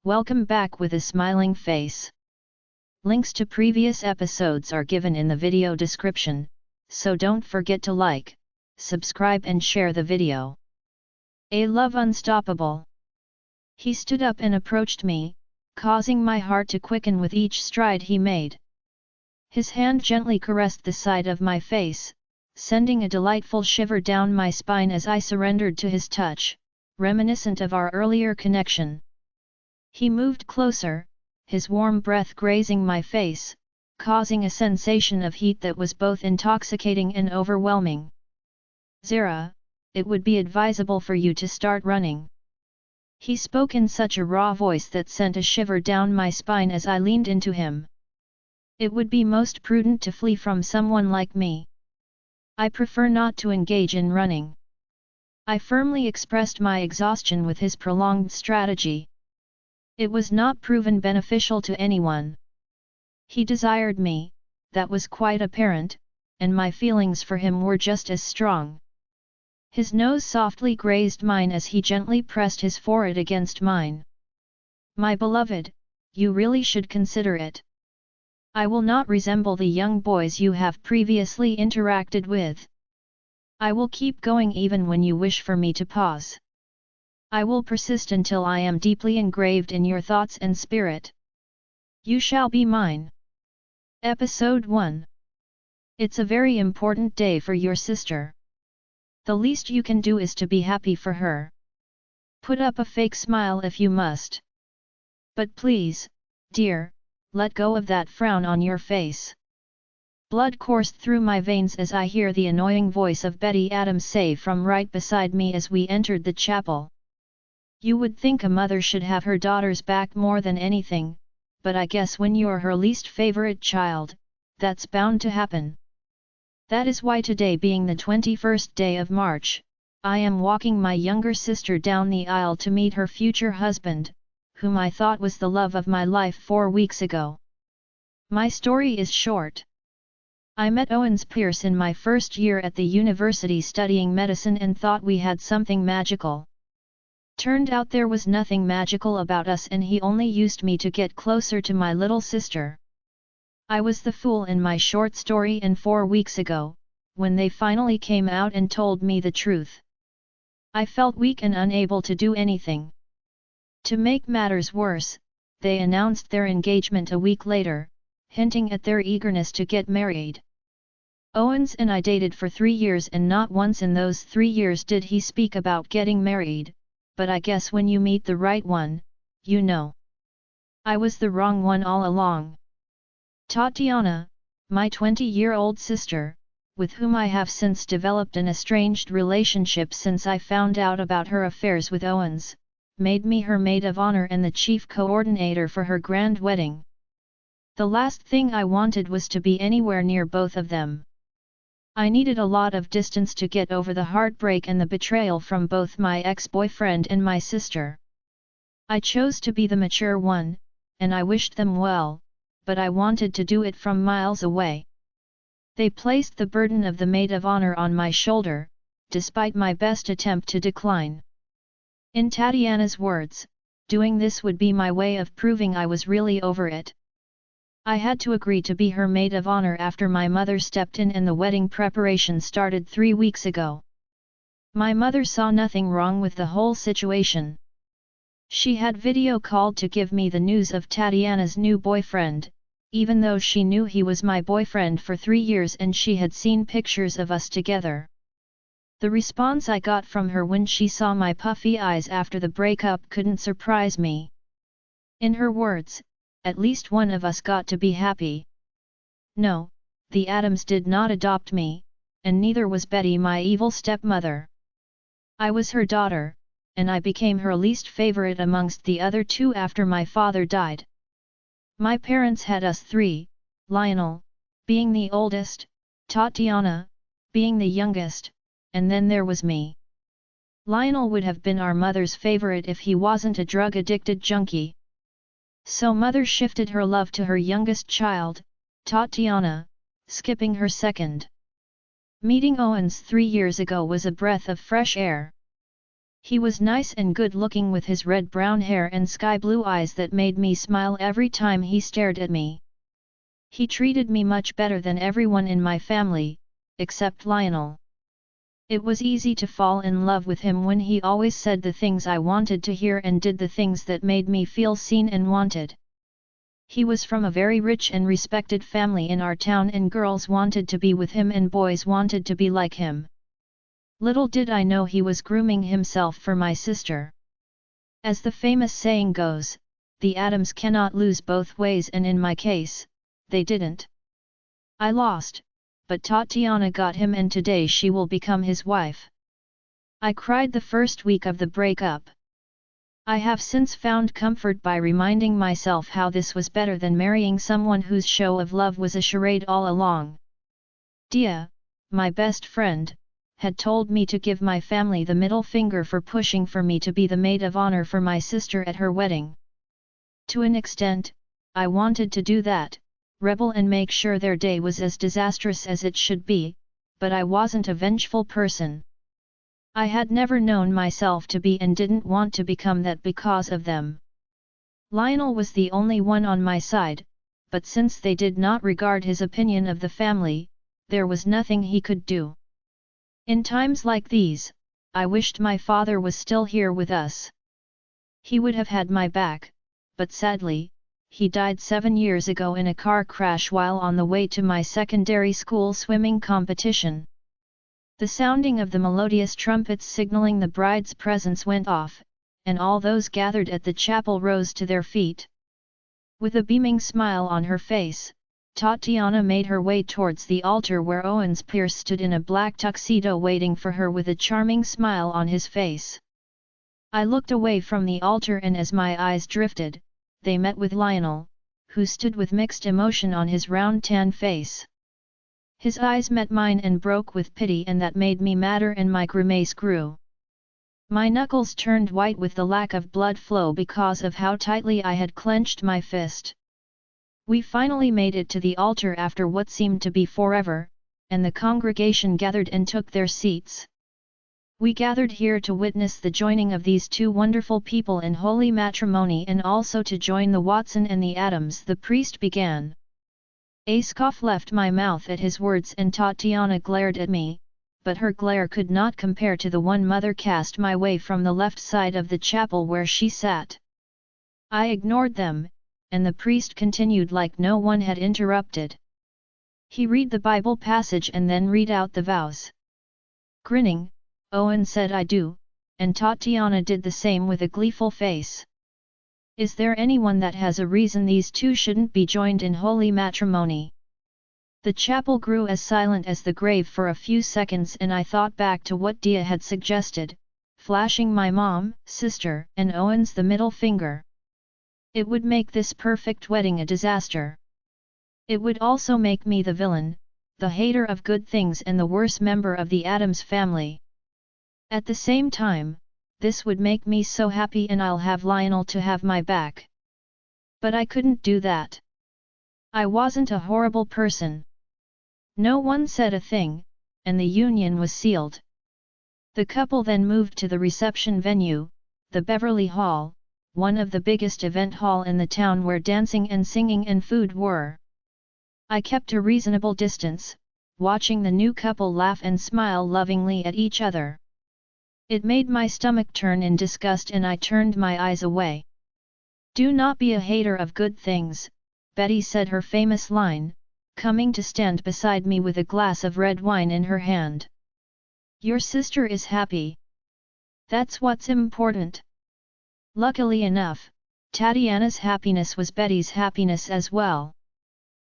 Welcome back with a smiling face. Links to previous episodes are given in the video description, so don't forget to like, subscribe and share the video. A love unstoppable. He stood up and approached me, causing my heart to quicken with each stride he made. His hand gently caressed the side of my face, sending a delightful shiver down my spine as I surrendered to his touch, reminiscent of our earlier connection. He moved closer, his warm breath grazing my face, causing a sensation of heat that was both intoxicating and overwhelming. "Zera, it would be advisable for you to start running." He spoke in such a raw voice that sent a shiver down my spine as I leaned into him. "It would be most prudent to flee from someone like me. I prefer not to engage in running." I firmly expressed my exhaustion with his prolonged strategy. It was not proven beneficial to anyone. He desired me, that was quite apparent, and my feelings for him were just as strong. His nose softly grazed mine as he gently pressed his forehead against mine. "My beloved, you really should consider it. I will not resemble the young boys you have previously interacted with. I will keep going even when you wish for me to pause. I will persist until I am deeply engraved in your thoughts and spirit. You shall be mine." Episode 1. It's a very important day for your sister. The least you can do is to be happy for her. Put up a fake smile if you must. But please, dear, let go of that frown on your face. Blood coursed through my veins as I hear the annoying voice of Betty Adams say from right beside me as we entered the chapel. You would think a mother should have her daughter's back more than anything, but I guess when you're her least favorite child, that's bound to happen. That is why today, being the 21st day of March, I am walking my younger sister down the aisle to meet her future husband, whom I thought was the love of my life 4 weeks ago. My story is short. I met Owens Pierce in my first year at the university studying medicine and thought we had something magical. Turned out there was nothing magical about us, and he only used me to get closer to my little sister. I was the fool in my short story, and 4 weeks ago, when they finally came out and told me the truth, I felt weak and unable to do anything. To make matters worse, they announced their engagement a week later, hinting at their eagerness to get married. Owens and I dated for 3 years, and not once in those 3 years did he speak about getting married, but I guess when you meet the right one, you know. I was the wrong one all along. Tatiana, my 20-year-old sister, with whom I have since developed an estranged relationship since I found out about her affairs with Owens, made me her maid of honor and the chief coordinator for her grand wedding. The last thing I wanted was to be anywhere near both of them. I needed a lot of distance to get over the heartbreak and the betrayal from both my ex-boyfriend and my sister. I chose to be the mature one, and I wished them well, but I wanted to do it from miles away. They placed the burden of the maid of honor on my shoulder, despite my best attempt to decline. In Tatiana's words, doing this would be my way of proving I was really over it. I had to agree to be her maid of honor after my mother stepped in and the wedding preparation started 3 weeks ago. My mother saw nothing wrong with the whole situation. She had video called to give me the news of Tatiana's new boyfriend, even though she knew he was my boyfriend for 3 years and she had seen pictures of us together. The response I got from her when she saw my puffy eyes after the breakup couldn't surprise me. In her words, at least one of us got to be happy. No, the Adams did not adopt me, and neither was Betty, my evil stepmother. I was her daughter, and I became her least favorite amongst the other 2 after my father died. My parents had us 3, Lionel, being the oldest, Tatiana, being the youngest, and then there was me. Lionel would have been our mother's favorite if he wasn't a drug-addicted junkie. So mother shifted her love to her youngest child, Tatiana, skipping her second. Meeting Owens 3 years ago was a breath of fresh air. He was nice and good-looking with his red-brown hair and sky-blue eyes that made me smile every time he stared at me. He treated me much better than everyone in my family, except Lionel. It was easy to fall in love with him when he always said the things I wanted to hear and did the things that made me feel seen and wanted. He was from a very rich and respected family in our town, and girls wanted to be with him and boys wanted to be like him. Little did I know he was grooming himself for my sister. As the famous saying goes, the atoms cannot lose both ways, and in my case, they didn't. I lost, but Tatiana got him, and today she will become his wife. I cried the first week of the breakup. I have since found comfort by reminding myself how this was better than marrying someone whose show of love was a charade all along. Dia, my best friend, had told me to give my family the middle finger for pushing for me to be the maid of honor for my sister at her wedding. To an extent, I wanted to do that, rebel and make sure their day was as disastrous as it should be, but I wasn't a vengeful person. I had never known myself to be and didn't want to become that because of them. Lionel was the only one on my side, but since they did not regard his opinion of the family, there was nothing he could do. In times like these, I wished my father was still here with us. He would have had my back, but sadly, he died 7 years ago in a car crash while on the way to my secondary school swimming competition. The sounding of the melodious trumpets signaling the bride's presence went off, and all those gathered at the chapel rose to their feet. With a beaming smile on her face, Tatiana made her way towards the altar where Owens Pierce stood in a black tuxedo waiting for her with a charming smile on his face. I looked away from the altar, and as my eyes drifted, they met with Lionel, who stood with mixed emotion on his round tan face. His eyes met mine and broke with pity, and that made me madder and my grimace grew. My knuckles turned white with the lack of blood flow because of how tightly I had clenched my fist. We finally made it to the altar after what seemed to be forever, and the congregation gathered and took their seats. We gathered here to witness the joining of these two wonderful people in holy matrimony, and also to join the Watson and the Adams. The priest began. A scoff left my mouth at his words, and Tatiana glared at me, but her glare could not compare to the one Mother cast my way from the left side of the chapel where she sat. I ignored them, and the priest continued like no one had interrupted. He read the Bible passage and then read out the vows. Grinning, Owen said, "I do," and Tatiana did the same with a gleeful face. Is there anyone that has a reason these two shouldn't be joined in holy matrimony? The chapel grew as silent as the grave for a few seconds, and I thought back to what Dia had suggested, flashing my mom, sister, and Owens the middle finger. It would make this perfect wedding a disaster. It would also make me the villain, the hater of good things, and the worst member of the Addams family. At the same time, this would make me so happy, and I'll have Lionel to have my back. But I couldn't do that. I wasn't a horrible person. No one said a thing, and the union was sealed. The couple then moved to the reception venue, the Beverly Hall, one of the biggest event hall in the town where dancing and singing and food were. I kept a reasonable distance, watching the new couple laugh and smile lovingly at each other. It made my stomach turn in disgust, and I turned my eyes away. "Do not be a hater of good things," Betty said her famous line, coming to stand beside me with a glass of red wine in her hand. "Your sister is happy. That's what's important." Luckily enough, Tatiana's happiness was Betty's happiness as well.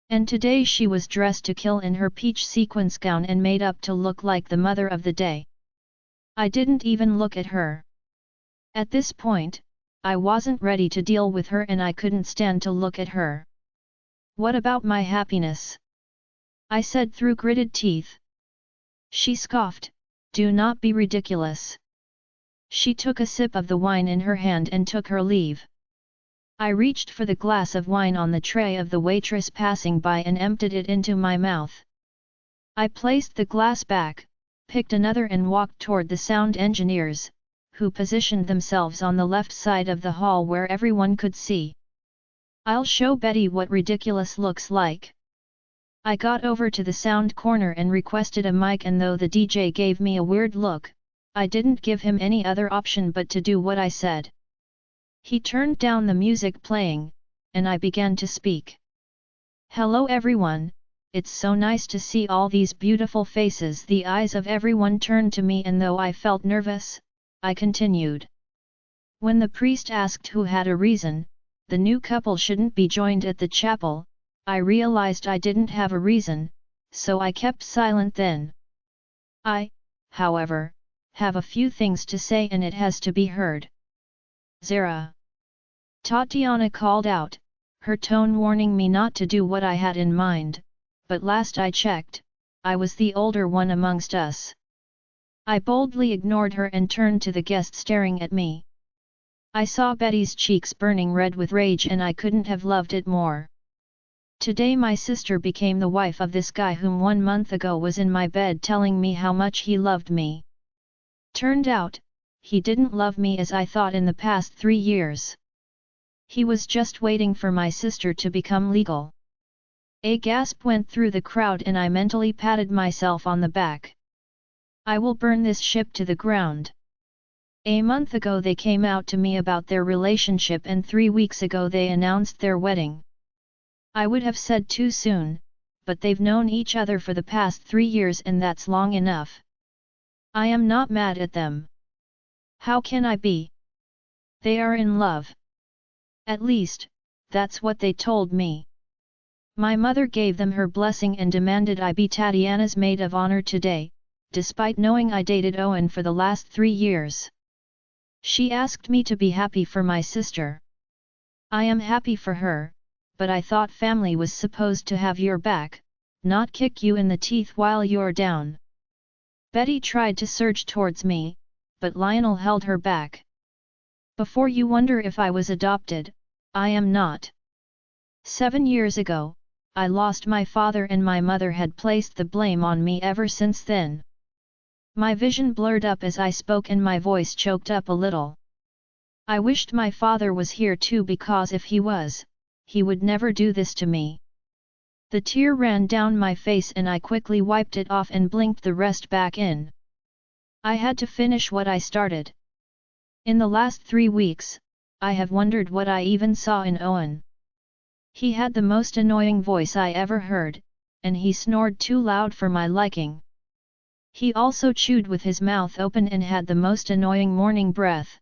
And today she was dressed to kill in her peach sequins gown and made up to look like the mother of the day. I didn't even look at her. At this point, I wasn't ready to deal with her, and I couldn't stand to look at her. "What about my happiness?" I said through gritted teeth. She scoffed, "Do not be ridiculous." She took a sip of the wine in her hand and took her leave. I reached for the glass of wine on the tray of the waitress passing by and emptied it into my mouth. I placed the glass back, picked another and walked toward the sound engineers, who positioned themselves on the left side of the hall where everyone could see. "I'll show Betty what ridiculous looks like." I got over to the sound corner and requested a mic, and though the DJ gave me a weird look, I didn't give him any other option but to do what I said. He turned down the music playing, and I began to speak. "Hello everyone, it's so nice to see all these beautiful faces." The eyes of everyone turned to me, and though I felt nervous, I continued. When the priest asked who had a reason the new couple shouldn't be joined at the chapel, I realized I didn't have a reason, so I kept silent then. "I, however, have a few things to say and it has to be heard." "Zera!" Tatiana called out, her tone warning me not to do what I had in mind, but last I checked, I was the older one amongst us. I boldly ignored her and turned to the guest staring at me. I saw Betty's cheeks burning red with rage and I couldn't have loved it more. Today my sister became the wife of this guy whom 1 month ago was in my bed telling me how much he loved me. Turned out, he didn't love me as I thought in the past 3 years. He was just waiting for my sister to become legal. A gasp went through the crowd and I mentally patted myself on the back. I will burn this ship to the ground. A month ago they came out to me about their relationship and 3 weeks ago they announced their wedding. I would have said too soon, but they've known each other for the past 3 years and that's long enough. I am not mad at them. How can I be? They are in love. At least, that's what they told me. My mother gave them her blessing and demanded I be Tatiana's maid of honor today, despite knowing I dated Owen for the last 3 years. She asked me to be happy for my sister. I am happy for her, but I thought family was supposed to have your back, not kick you in the teeth while you're down. Betty tried to surge towards me, but Lionel held her back. Before you wonder if I was adopted, I am not. 7 years ago, I lost my father and my mother had placed the blame on me ever since then. My vision blurred up as I spoke and my voice choked up a little. I wished my father was here too because if he was, he would never do this to me. The tear ran down my face and I quickly wiped it off and blinked the rest back in. I had to finish what I started. In the last 3 weeks, I have wondered what I even saw in Owen. He had the most annoying voice I ever heard, and he snored too loud for my liking. He also chewed with his mouth open and had the most annoying morning breath.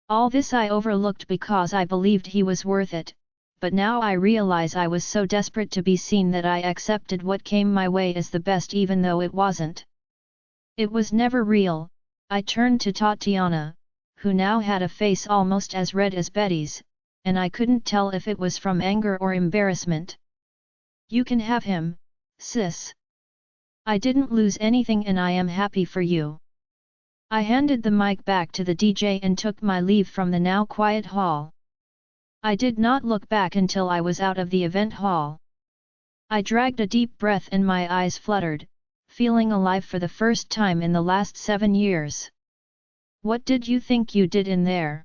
All this I overlooked because I believed he was worth it, but now I realize I was so desperate to be seen that I accepted what came my way as the best even though it wasn't. It was never real. I turned to Tatiana, who now had a face almost as red as Betty's, and I couldn't tell if it was from anger or embarrassment. "You can have him, sis. I didn't lose anything and I am happy for you." I handed the mic back to the DJ and took my leave from the now quiet hall. I did not look back until I was out of the event hall. I dragged a deep breath and my eyes fluttered, feeling alive for the first time in the last 7 years. "What did you think you did in there?"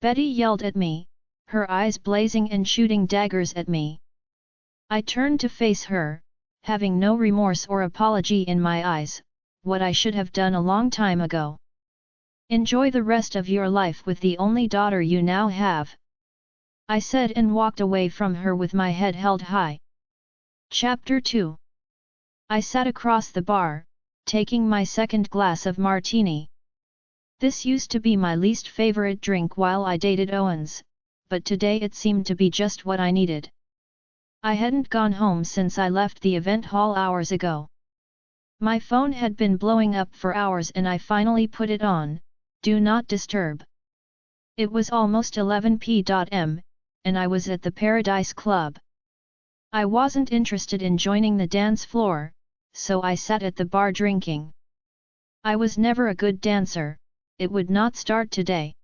Betty yelled at me, her eyes blazing and shooting daggers at me. I turned to face her, having no remorse or apology in my eyes, what I should have done a long time ago. "Enjoy the rest of your life with the only daughter you now have," I said and walked away from her with my head held high. Chapter 2. I sat across the bar, taking my second glass of martini. This used to be my least favorite drink while I dated Owens, but today it seemed to be just what I needed. I hadn't gone home since I left the event hall hours ago. My phone had been blowing up for hours and I finally put it on, Do Not Disturb. It was almost 11 p.m, and I was at the Paradise Club. I wasn't interested in joining the dance floor, so I sat at the bar drinking. I was never a good dancer, it would not start today.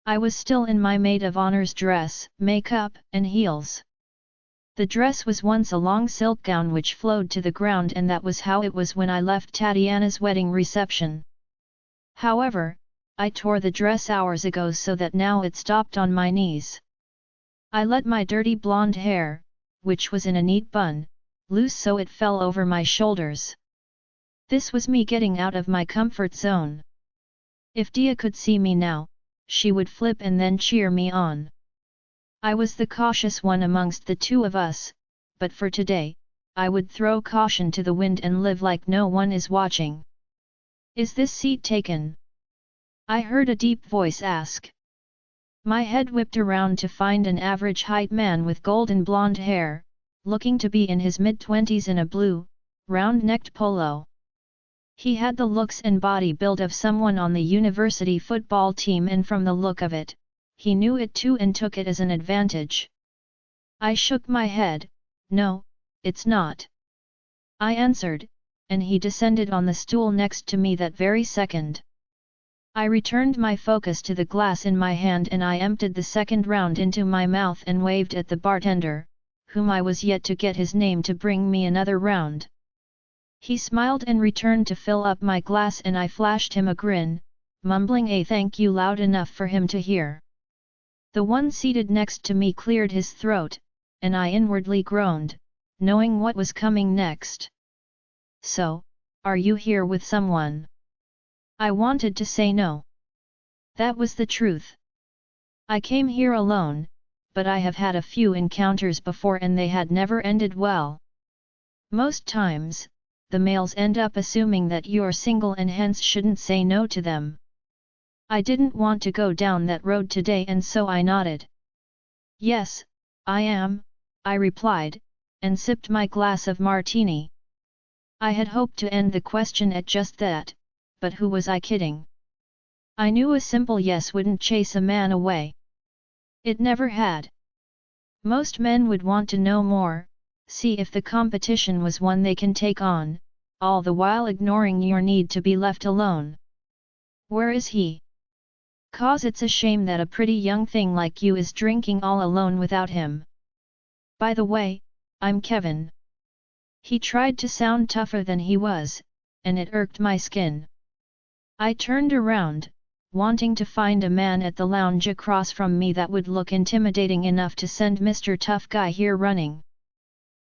I was still in my maid of honor's dress, makeup, and heels. The dress was once a long silk gown which flowed to the ground and that was how it was when I left Tatiana's wedding reception. However, I tore the dress hours ago so that now it stopped on my knees. I let my dirty blonde hair, which was in a neat bun, loose so it fell over my shoulders. This was me getting out of my comfort zone. If Dia could see me now, she would flip and then cheer me on. I was the cautious one amongst the two of us, but for today, I would throw caution to the wind and live like no one is watching. "Is this seat taken?" I heard a deep voice ask. My head whipped around to find an average-height man with golden blonde hair, looking to be in his mid-twenties in a blue, round-necked polo. He had the looks and body build of someone on the university football team, and from the look of it, he knew it too and took it as an advantage. I shook my head. "No, it's not," I answered, and he descended on the stool next to me that very second. I returned my focus to the glass in my hand and I emptied the second round into my mouth and waved at the bartender, whom I was yet to get his name, to bring me another round. He smiled and returned to fill up my glass, and I flashed him a grin, mumbling a thank you loud enough for him to hear. The one seated next to me cleared his throat, and I inwardly groaned, knowing what was coming next. "So, are you here with someone?" I wanted to say no. That was the truth. I came here alone, but I have had a few encounters before and they had never ended well. Most times, the males end up assuming that you're single and hence shouldn't say no to them. I didn't want to go down that road today, and so I nodded. "Yes, I am," I replied, and sipped my glass of martini. I had hoped to end the question at just that, but who was I kidding? I knew a simple yes wouldn't chase a man away. It never had. Most men would want to know more, see if the competition was one they can take on, all the while ignoring your need to be left alone. "Where is he?" "'Cause it's a shame that a pretty young thing like you is drinking all alone without him. By the way, I'm Kevin." He tried to sound tougher than he was, and it irked my skin. I turned around, wanting to find a man at the lounge across from me that would look intimidating enough to send Mr. Tough Guy here running.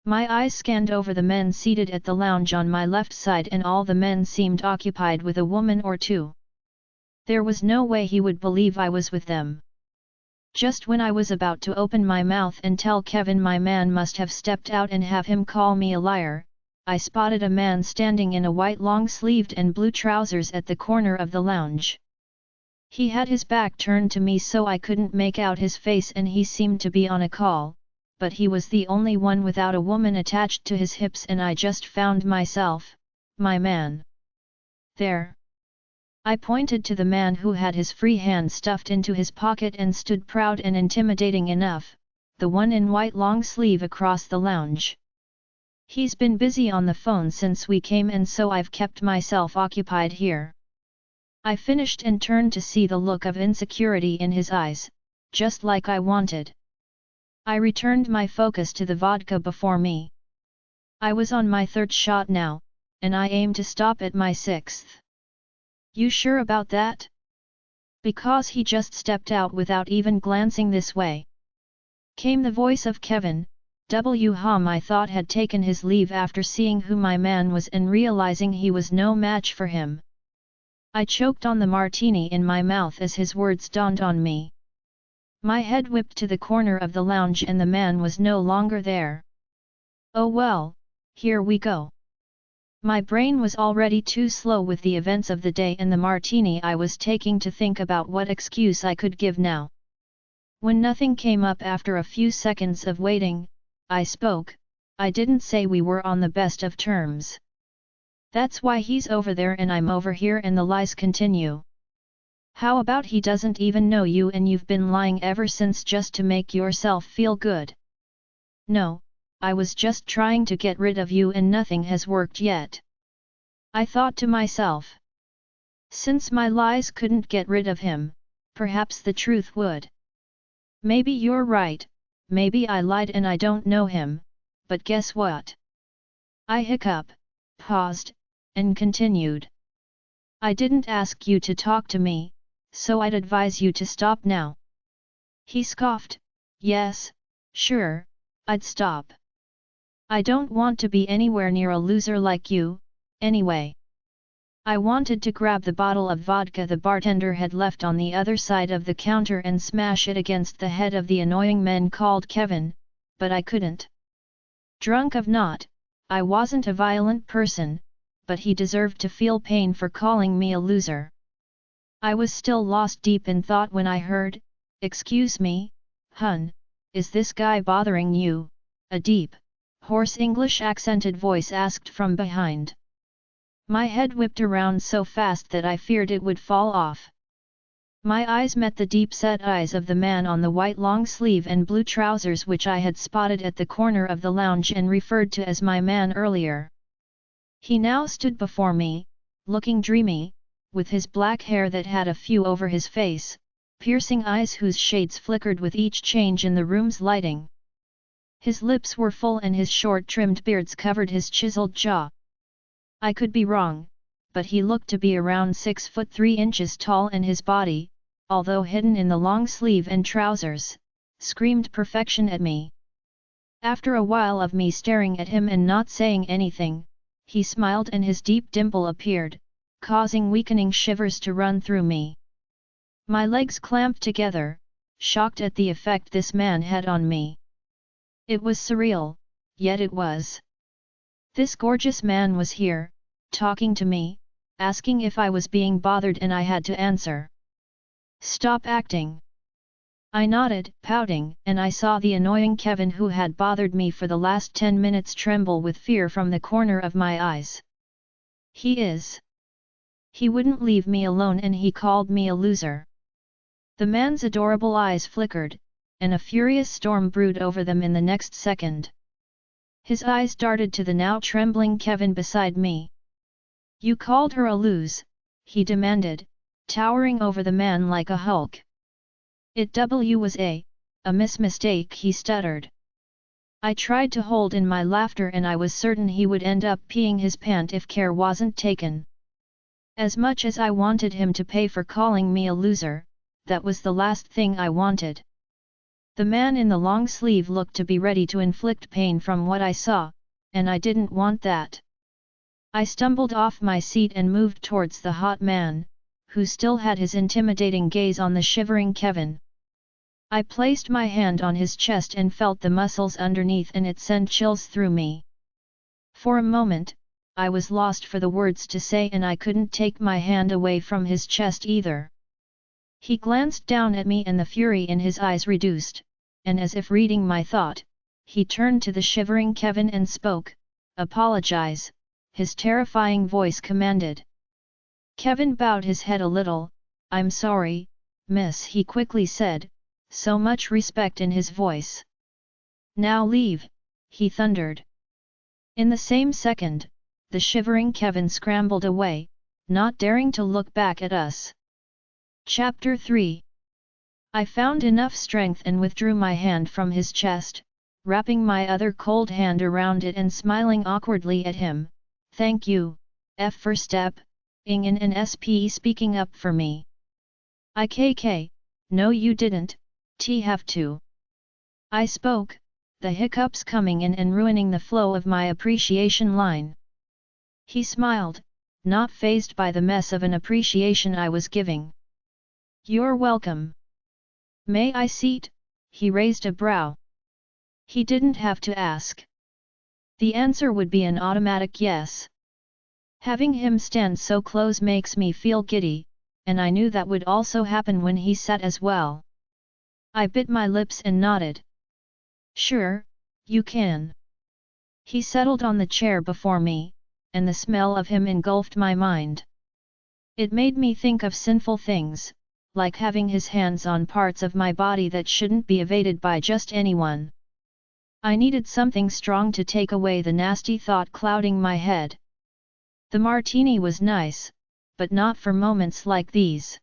My eyes scanned over the men seated at the lounge on my left side, and all the men seemed occupied with a woman or two. There was no way he would believe I was with them. Just when I was about to open my mouth and tell Kevin my man must have stepped out and have him call me a liar, I spotted a man standing in a white long-sleeved and blue trousers at the corner of the lounge. He had his back turned to me so I couldn't make out his face, and he seemed to be on a call, but he was the only one without a woman attached to his hips, and I just found myself, my man. There. I pointed to the man who had his free hand stuffed into his pocket and stood proud and intimidating enough, the one in white long sleeve across the lounge. "He's been busy on the phone since we came, and so I've kept myself occupied here." I finished and turned to see the look of insecurity in his eyes, just like I wanted. I returned my focus to the vodka before me. I was on my third shot now, and I aimed to stop at my sixth. "You sure about that?" "Because he just stepped out without even glancing this way," came the voice of Kevin. I thought had taken his leave after seeing who my man was and realizing he was no match for him. I choked on the martini in my mouth as his words dawned on me. My head whipped to the corner of the lounge and the man was no longer there. Oh well, here we go. My brain was already too slow with the events of the day and the martini I was taking to think about what excuse I could give now. When nothing came up after a few seconds of waiting, I spoke. "I didn't say we were on the best of terms. That's why he's over there and I'm over here and the lies continue. How about he doesn't even know you and you've been lying ever since just to make yourself feel good?" "No, I was just trying to get rid of you and nothing has worked yet," I thought to myself. Since my lies couldn't get rid of him, perhaps the truth would. Maybe you're right, maybe I lied and I don't know him, but guess what? I hiccup, paused, and continued. "I didn't ask you to talk to me, so I'd advise you to stop now." He scoffed. "Yes, sure, I'd stop. I don't want to be anywhere near a loser like you, anyway." I wanted to grab the bottle of vodka the bartender had left on the other side of the counter and smash it against the head of the annoying man called Kevin, but I couldn't. Drunk or not, I wasn't a violent person, but he deserved to feel pain for calling me a loser. I was still lost deep in thought when I heard, "Excuse me, hun, is this guy bothering you?" a deep, hoarse English accented voice asked from behind. My head whipped around so fast that I feared it would fall off. My eyes met the deep-set eyes of the man on the white long sleeve and blue trousers which I had spotted at the corner of the lounge and referred to as my man earlier. He now stood before me, looking dreamy, with his black hair that had a few over his face, piercing eyes whose shades flickered with each change in the room's lighting. His lips were full and his short trimmed beards covered his chiseled jaw. I could be wrong, but he looked to be around 6'3" tall and his body, although hidden in the long sleeve and trousers, screamed perfection at me. After a while of me staring at him and not saying anything, he smiled and his deep dimple appeared, causing weakening shivers to run through me. My legs clamped together, shocked at the effect this man had on me. It was surreal, yet it was. This gorgeous man was here, talking to me, asking if I was being bothered and I had to answer. "Stop acting." I nodded, pouting, and I saw the annoying Kevin who had bothered me for the last 10 minutes tremble with fear from the corner of my eyes. He wouldn't leave me alone and he called me a loser. The man's adorable eyes flickered, and a furious storm brewed over them in the next second. His eyes darted to the now trembling Kevin beside me. "You called her a lose?" he demanded, towering over the man like a Hulk. "It was a mistake," he stuttered. I tried to hold in my laughter and I was certain he would end up peeing his pant if care wasn't taken. As much as I wanted him to pay for calling me a loser, that was the last thing I wanted. The man in the long sleeve looked to be ready to inflict pain from what I saw, and I didn't want that. I stumbled off my seat and moved towards the hot man, who still had his intimidating gaze on the shivering Kevin. I placed my hand on his chest and felt the muscles underneath and it sent chills through me. For a moment, I was lost for the words to say and I couldn't take my hand away from his chest either. He glanced down at me and the fury in his eyes reduced, and as if reading my thought, he turned to the shivering Kevin and spoke, "Apologize," his terrifying voice commanded. Kevin bowed his head a little. "I'm sorry, miss," he quickly said, so much respect in his voice. "Now leave," he thundered. In the same second, the shivering Kevin scrambled away, not daring to look back at us. Chapter 3. I found enough strength and withdrew my hand from his chest, wrapping my other cold hand around it and smiling awkwardly at him. "Thank you, F for step, ing in an SPE speaking up for me." "IKK, no you didn't, T have to." I spoke, the hiccups coming in and ruining the flow of my appreciation line. He smiled, not fazed by the mess of an appreciation I was giving. "You're welcome." "May I seat?" he raised a brow. He didn't have to ask. The answer would be an automatic yes. Having him stand so close makes me feel giddy, and I knew that would also happen when he sat as well. I bit my lips and nodded. "Sure, you can." He settled on the chair before me, and the smell of him engulfed my mind. It made me think of sinful things, like having his hands on parts of my body that shouldn't be evaded by just anyone. I needed something strong to take away the nasty thought clouding my head. The martini was nice, but not for moments like these.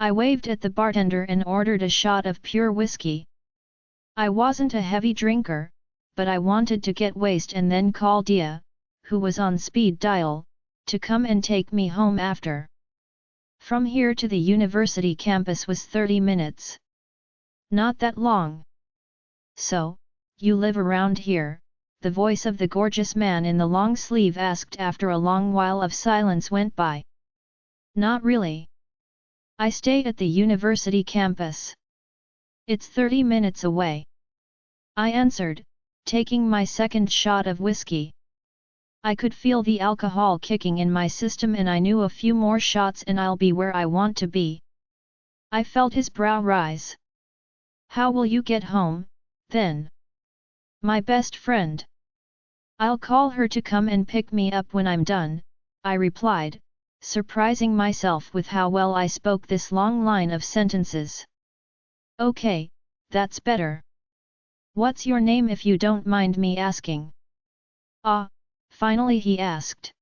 I waved at the bartender and ordered a shot of pure whiskey. I wasn't a heavy drinker, but I wanted to get wasted and then call Dia, who was on speed dial, to come and take me home after. From here to the university campus was 30 minutes. Not that long. So, you live around here? The voice of the gorgeous man in the long sleeve asked after a long while of silence went by. Not really. I stay at the university campus. It's 30 minutes away. I answered, taking my second shot of whiskey. I could feel the alcohol kicking in my system and I knew a few more shots and I'll be where I want to be. I felt his brow rise. How will you get home, then? My best friend. I'll call her to come and pick me up when I'm done, I replied, surprising myself with how well I spoke this long line of sentences. Okay, that's better. What's your name if you don't mind me asking? Ah, finally he asked.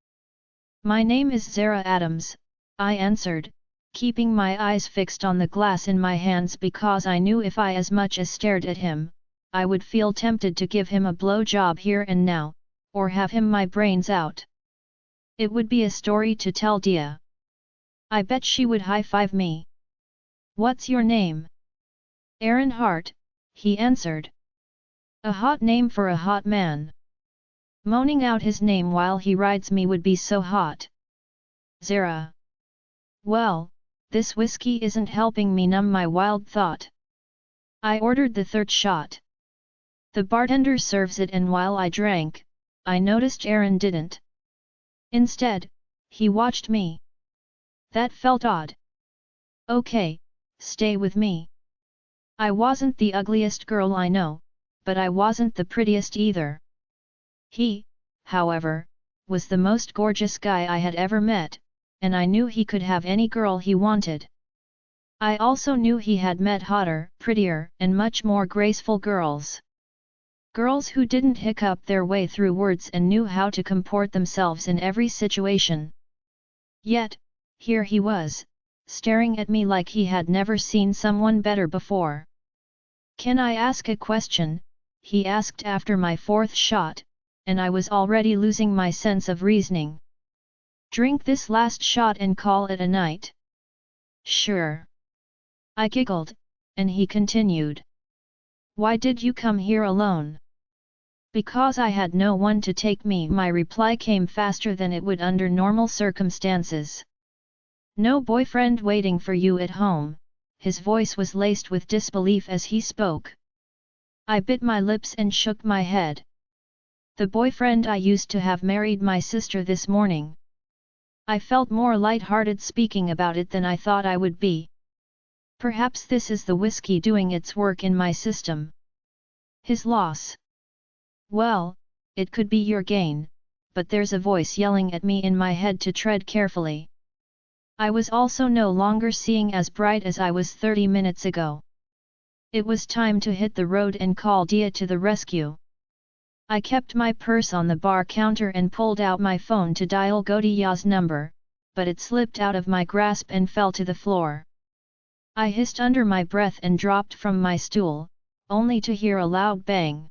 My name is Zera Adams, I answered, keeping my eyes fixed on the glass in my hands because I knew if I as much as stared at him, I would feel tempted to give him a blowjob here and now, or have him my brains out. It would be a story to tell Dia. I bet she would high-five me. What's your name? Aaron Hart, he answered. A hot name for a hot man. Moaning out his name while he rides me would be so hot. Zera. Well, this whiskey isn't helping me numb my wild thought. I ordered the third shot. The bartender serves it and while I drank, I noticed Aaron didn't. Instead, he watched me. That felt odd. Okay, stay with me. I wasn't the ugliest girl I know, but I wasn't the prettiest either. He, however, was the most gorgeous guy I had ever met, and I knew he could have any girl he wanted. I also knew he had met hotter, prettier, and much more graceful girls. Girls who didn't hiccup their way through words and knew how to comport themselves in every situation. Yet, here he was, staring at me like he had never seen someone better before. Can I ask a question? He asked after my fourth shot, and I was already losing my sense of reasoning. Drink this last shot and call it a night. Sure. I giggled, and he continued. Why did you come here alone? Because I had no one to take me. My reply came faster than it would under normal circumstances. No boyfriend waiting for you at home. His voice was laced with disbelief as he spoke. I bit my lips and shook my head. The boyfriend I used to have married my sister this morning. I felt more light-hearted speaking about it than I thought I would be. Perhaps this is the whiskey doing its work in my system. His loss. Well, it could be your gain, but there's a voice yelling at me in my head to tread carefully. I was also no longer seeing as bright as I was 30 minutes ago. It was time to hit the road and call Dia to the rescue. I kept my purse on the bar counter and pulled out my phone to dial Godiya's number, but it slipped out of my grasp and fell to the floor. I hissed under my breath and dropped from my stool, only to hear a loud bang.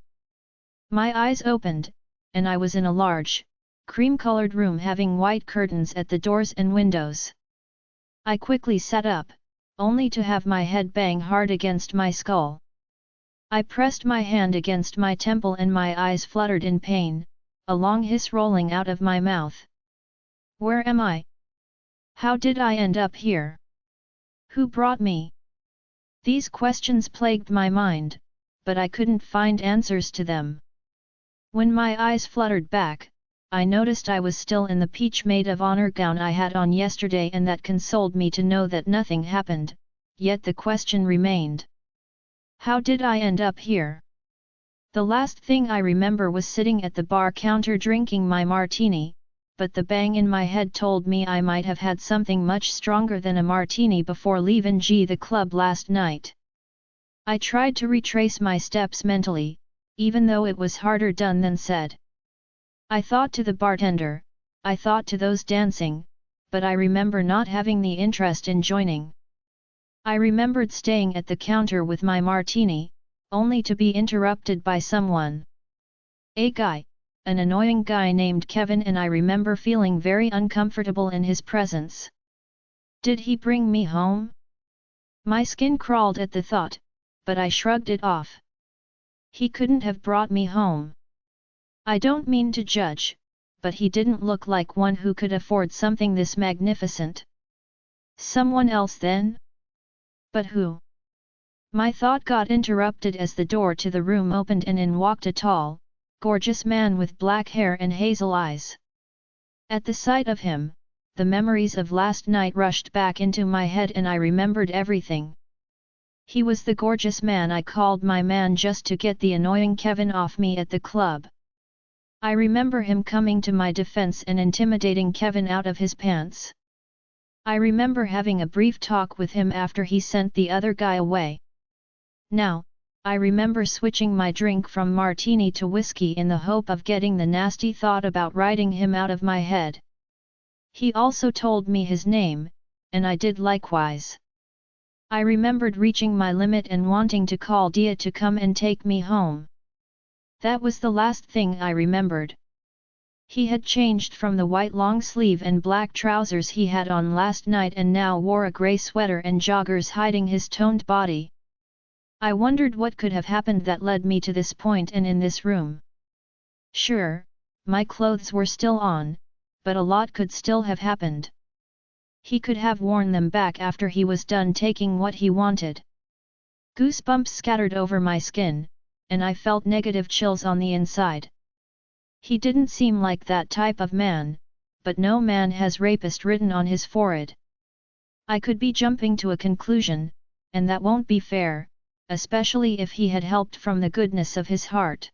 My eyes opened, and I was in a large, cream-colored room having white curtains at the doors and windows. I quickly sat up, only to have my head bang hard against my skull. I pressed my hand against my temple and my eyes fluttered in pain, a long hiss rolling out of my mouth. Where am I? How did I end up here? Who brought me? These questions plagued my mind, but I couldn't find answers to them. When my eyes fluttered back, I noticed I was still in the peach maid of honor gown I had on yesterday, and that consoled me to know that nothing happened, yet the question remained. How did I end up here? The last thing I remember was sitting at the bar counter drinking my martini, but the bang in my head told me I might have had something much stronger than a martini before leaving the club last night. I tried to retrace my steps mentally, even though it was harder done than said. I thought to the bartender, I thought to those dancing, but I remember not having the interest in joining. I remembered staying at the counter with my martini, only to be interrupted by someone. A guy, an annoying guy named Kevin, and I remember feeling very uncomfortable in his presence. Did he bring me home? My skin crawled at the thought, but I shrugged it off. He couldn't have brought me home. I don't mean to judge, but he didn't look like one who could afford something this magnificent. Someone else then? But who? My thought got interrupted as the door to the room opened and in walked a tall, gorgeous man with black hair and hazel eyes. At the sight of him, the memories of last night rushed back into my head and I remembered everything. He was the gorgeous man I called my man just to get the annoying Kevin off me at the club. I remember him coming to my defense and intimidating Kevin out of his pants. I remember having a brief talk with him after he sent the other guy away. Now, I remember switching my drink from martini to whiskey in the hope of getting the nasty thought about writing him out of my head. He also told me his name, and I did likewise. I remembered reaching my limit and wanting to call Dia to come and take me home. That was the last thing I remembered. He had changed from the white long sleeve and black trousers he had on last night and now wore a grey sweater and joggers hiding his toned body. I wondered what could have happened that led me to this point and in this room. Sure, my clothes were still on, but a lot could still have happened. He could have worn them back after he was done taking what he wanted. Goosebumps scattered over my skin, and I felt negative chills on the inside. He didn't seem like that type of man, but no man has rapist written on his forehead. I could be jumping to a conclusion, and that won't be fair, especially if he had helped from the goodness of his heart.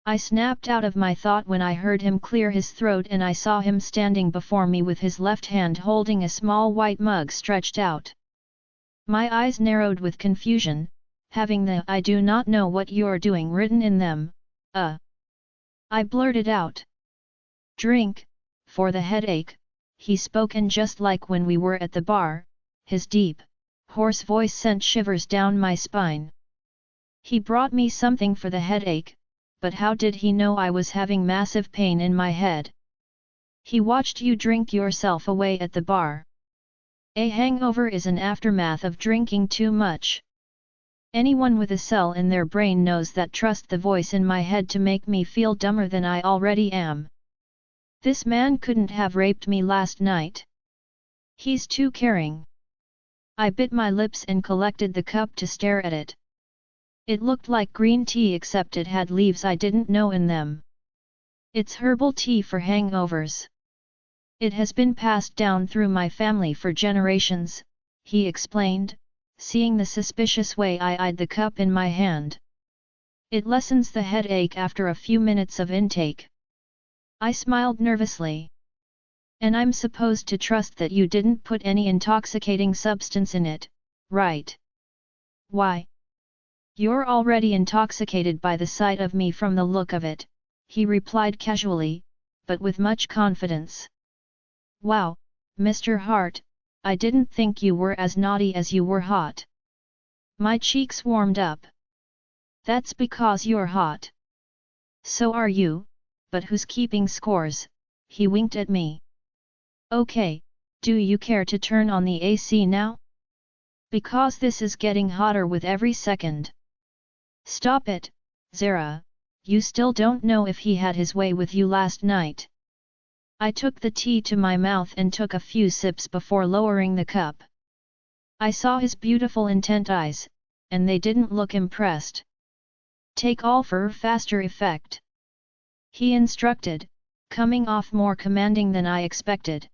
I snapped out of my thought when I heard him clear his throat and I saw him standing before me with his left hand holding a small white mug stretched out. My eyes narrowed with confusion, having the "I do not know what you're doing" written in them. I blurted out. "Drink, for the headache," he spoke, and just like when we were at the bar, his deep, hoarse voice sent shivers down my spine. He brought me something for the headache, but how did he know I was having massive pain in my head? He watched you drink yourself away at the bar. A hangover is an aftermath of drinking too much. Anyone with a cell in their brain knows that. Trust the voice in my head to make me feel dumber than I already am. This man couldn't have raped me last night. He's too caring. I bit my lips and collected the cup to stare at it. It looked like green tea except it had leaves I didn't know in them. It's herbal tea for hangovers. It has been passed down through my family for generations, he explained, seeing the suspicious way I eyed the cup in my hand. It lessens the headache after a few minutes of intake. I smiled nervously. And I'm supposed to trust that you didn't put any intoxicating substance in it, right? Why? You're already intoxicated by the sight of me from the look of it, he replied casually, but with much confidence. Wow, Mr. Hart, I didn't think you were as naughty as you were hot. My cheeks warmed up. That's because you're hot. So are you, but who's keeping scores? He winked at me. Okay, do you care to turn on the AC now? Because this is getting hotter with every second. Stop it, Zera, you still don't know if he had his way with you last night. I took the tea to my mouth and took a few sips before lowering the cup. I saw his beautiful intent eyes, and they didn't look impressed. Take all for faster effect. He instructed, coming off more commanding than I expected.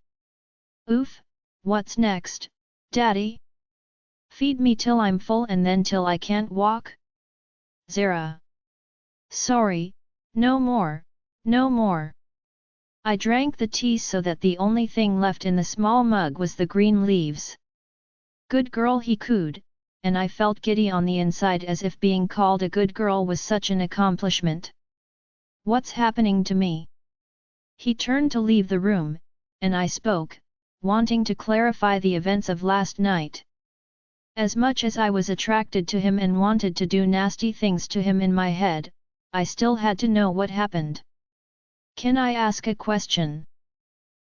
Oof, what's next, Daddy? Feed me till I'm full and then till I can't walk? Zera. Sorry, no more, no more. I drank the tea so that the only thing left in the small mug was the green leaves. Good girl, he cooed, and I felt giddy on the inside as if being called a good girl was such an accomplishment. What's happening to me? He turned to leave the room, and I spoke, wanting to clarify the events of last night. As much as I was attracted to him and wanted to do nasty things to him in my head, I still had to know what happened. Can I ask a question?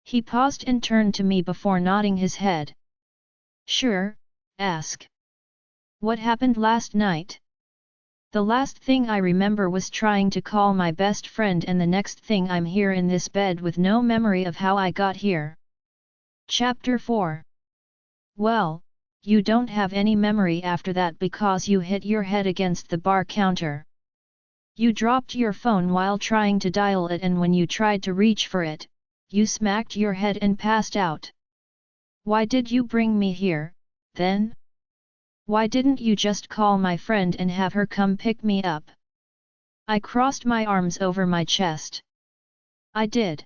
He paused and turned to me before nodding his head. Sure, ask. What happened last night? The last thing I remember was trying to call my best friend, and the next thing I'm here in this bed with no memory of how I got here. Chapter 4. Well, you don't have any memory after that because you hit your head against the bar counter. You dropped your phone while trying to dial it, and when you tried to reach for it, you smacked your head and passed out. Why did you bring me here, then? Why didn't you just call my friend and have her come pick me up? I crossed my arms over my chest. I did.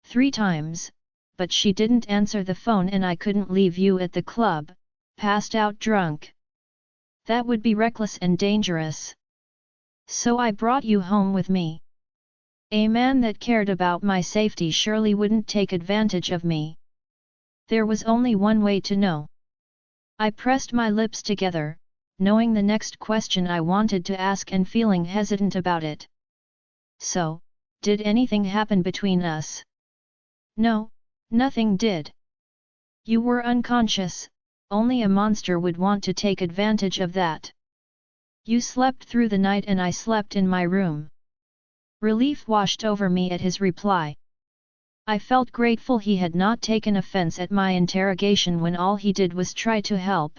3 times, but she didn't answer the phone and I couldn't leave you at the club, passed out drunk. That would be reckless and dangerous. So I brought you home with me. A man that cared about my safety surely wouldn't take advantage of me. There was only one way to know. I pressed my lips together, knowing the next question I wanted to ask and feeling hesitant about it. So, did anything happen between us? No, nothing did. You were unconscious, only a monster would want to take advantage of that. You slept through the night and I slept in my room. Relief washed over me at his reply. I felt grateful he had not taken offense at my interrogation when all he did was try to help.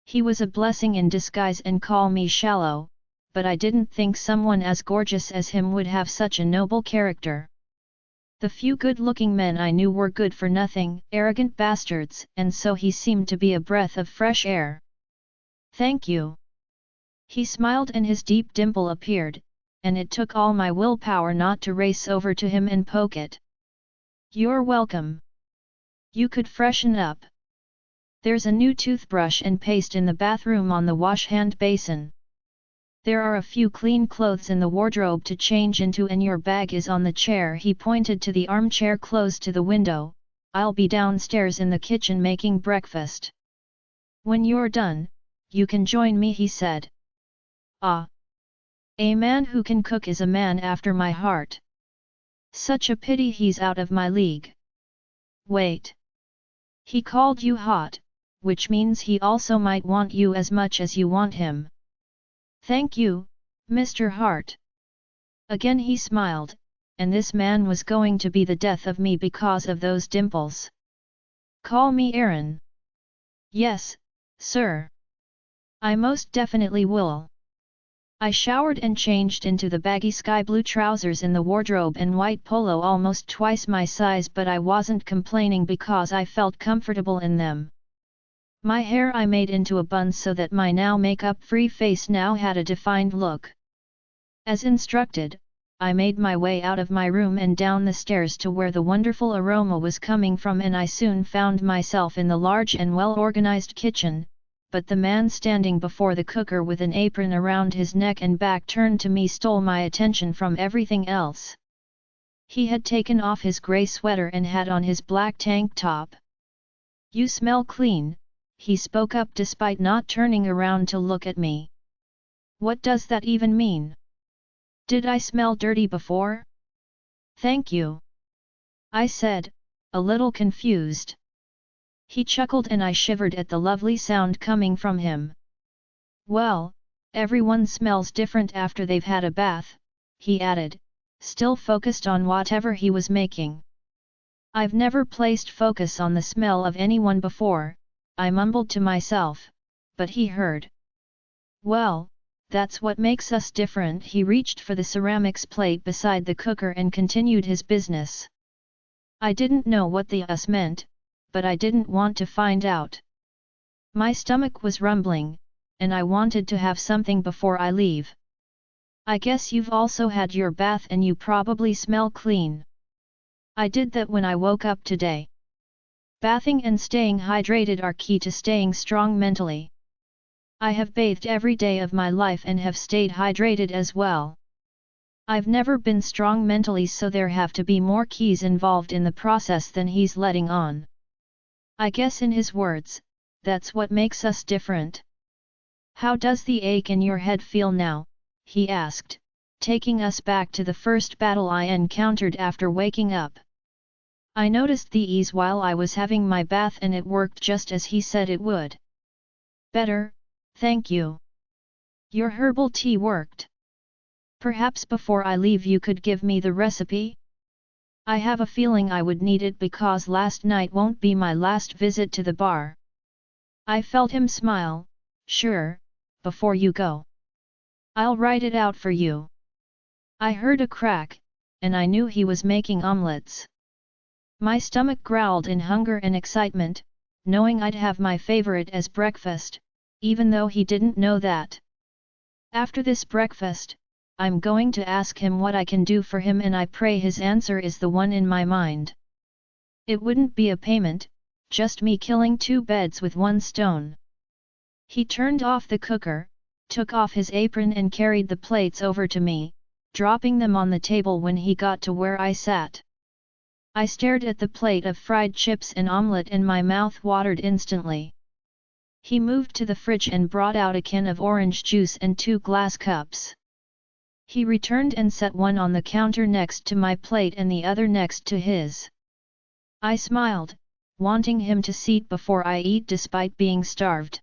He was a blessing in disguise and call me shallow, but I didn't think someone as gorgeous as him would have such a noble character. The few good-looking men I knew were good for nothing, arrogant bastards, and so he seemed to be a breath of fresh air. Thank you. He smiled and his deep dimple appeared, and it took all my willpower not to race over to him and poke it. You're welcome. You could freshen up. There's a new toothbrush and paste in the bathroom on the wash-hand basin. There are a few clean clothes in the wardrobe to change into and your bag is on the chair. He pointed to the armchair close to the window. I'll be downstairs in the kitchen making breakfast. When you're done, you can join me, he said. Ah! A man who can cook is a man after my heart. Such a pity he's out of my league. Wait. He called you hot, which means he also might want you as much as you want him. Thank you, Mr. Hart. Again he smiled, and this man was going to be the death of me because of those dimples. Call me Aaron. Yes, sir. I most definitely will. I showered and changed into the baggy sky blue trousers in the wardrobe and white polo almost twice my size, but I wasn't complaining because I felt comfortable in them. My hair I made into a bun so that my now makeup-free face now had a defined look. As instructed, I made my way out of my room and down the stairs to where the wonderful aroma was coming from, and I soon found myself in the large and well-organized kitchen, but the man standing before the cooker with an apron around his neck and back turned to me stole my attention from everything else. He had taken off his grey sweater and had on his black tank top. You smell clean, he spoke up despite not turning around to look at me. What does that even mean? Did I smell dirty before? Thank you, I said, a little confused. He chuckled and I shivered at the lovely sound coming from him. Well, everyone smells different after they've had a bath, he added, still focused on whatever he was making. I've never placed focus on the smell of anyone before, I mumbled to myself, but he heard. Well, that's what makes us different. He reached for the ceramics plate beside the cooker and continued his business. I didn't know what the us meant, but I didn't want to find out. My stomach was rumbling, and I wanted to have something before I leave. I guess you've also had your bath and you probably smell clean. I did that when I woke up today. Bathing and staying hydrated are key to staying strong mentally. I have bathed every day of my life and have stayed hydrated as well. I've never been strong mentally, so there have to be more keys involved in the process than he's letting on. I guess in his words, that's what makes us different. How does the ache in your head feel now? He asked, taking us back to the first battle I encountered after waking up. I noticed the ease while I was having my bath and it worked just as he said it would. Better, thank you. Your herbal tea worked. Perhaps before I leave you could give me the recipe? I have a feeling I would need it because last night won't be my last visit to the bar. I felt him smile. Sure, before you go. I'll write it out for you. I heard a crack, and I knew he was making omelets. My stomach growled in hunger and excitement, knowing I'd have my favorite as breakfast, even though he didn't know that. After this breakfast, I'm going to ask him what I can do for him, and I pray his answer is the one in my mind. It wouldn't be a payment, just me killing 2 birds with 1 stone. He turned off the cooker, took off his apron and carried the plates over to me, dropping them on the table when he got to where I sat. I stared at the plate of fried chips and omelette and my mouth watered instantly. He moved to the fridge and brought out a can of orange juice and 2 glass cups. He returned and set one on the counter next to my plate and the other next to his. I smiled, wanting him to seat before I eat despite being starved.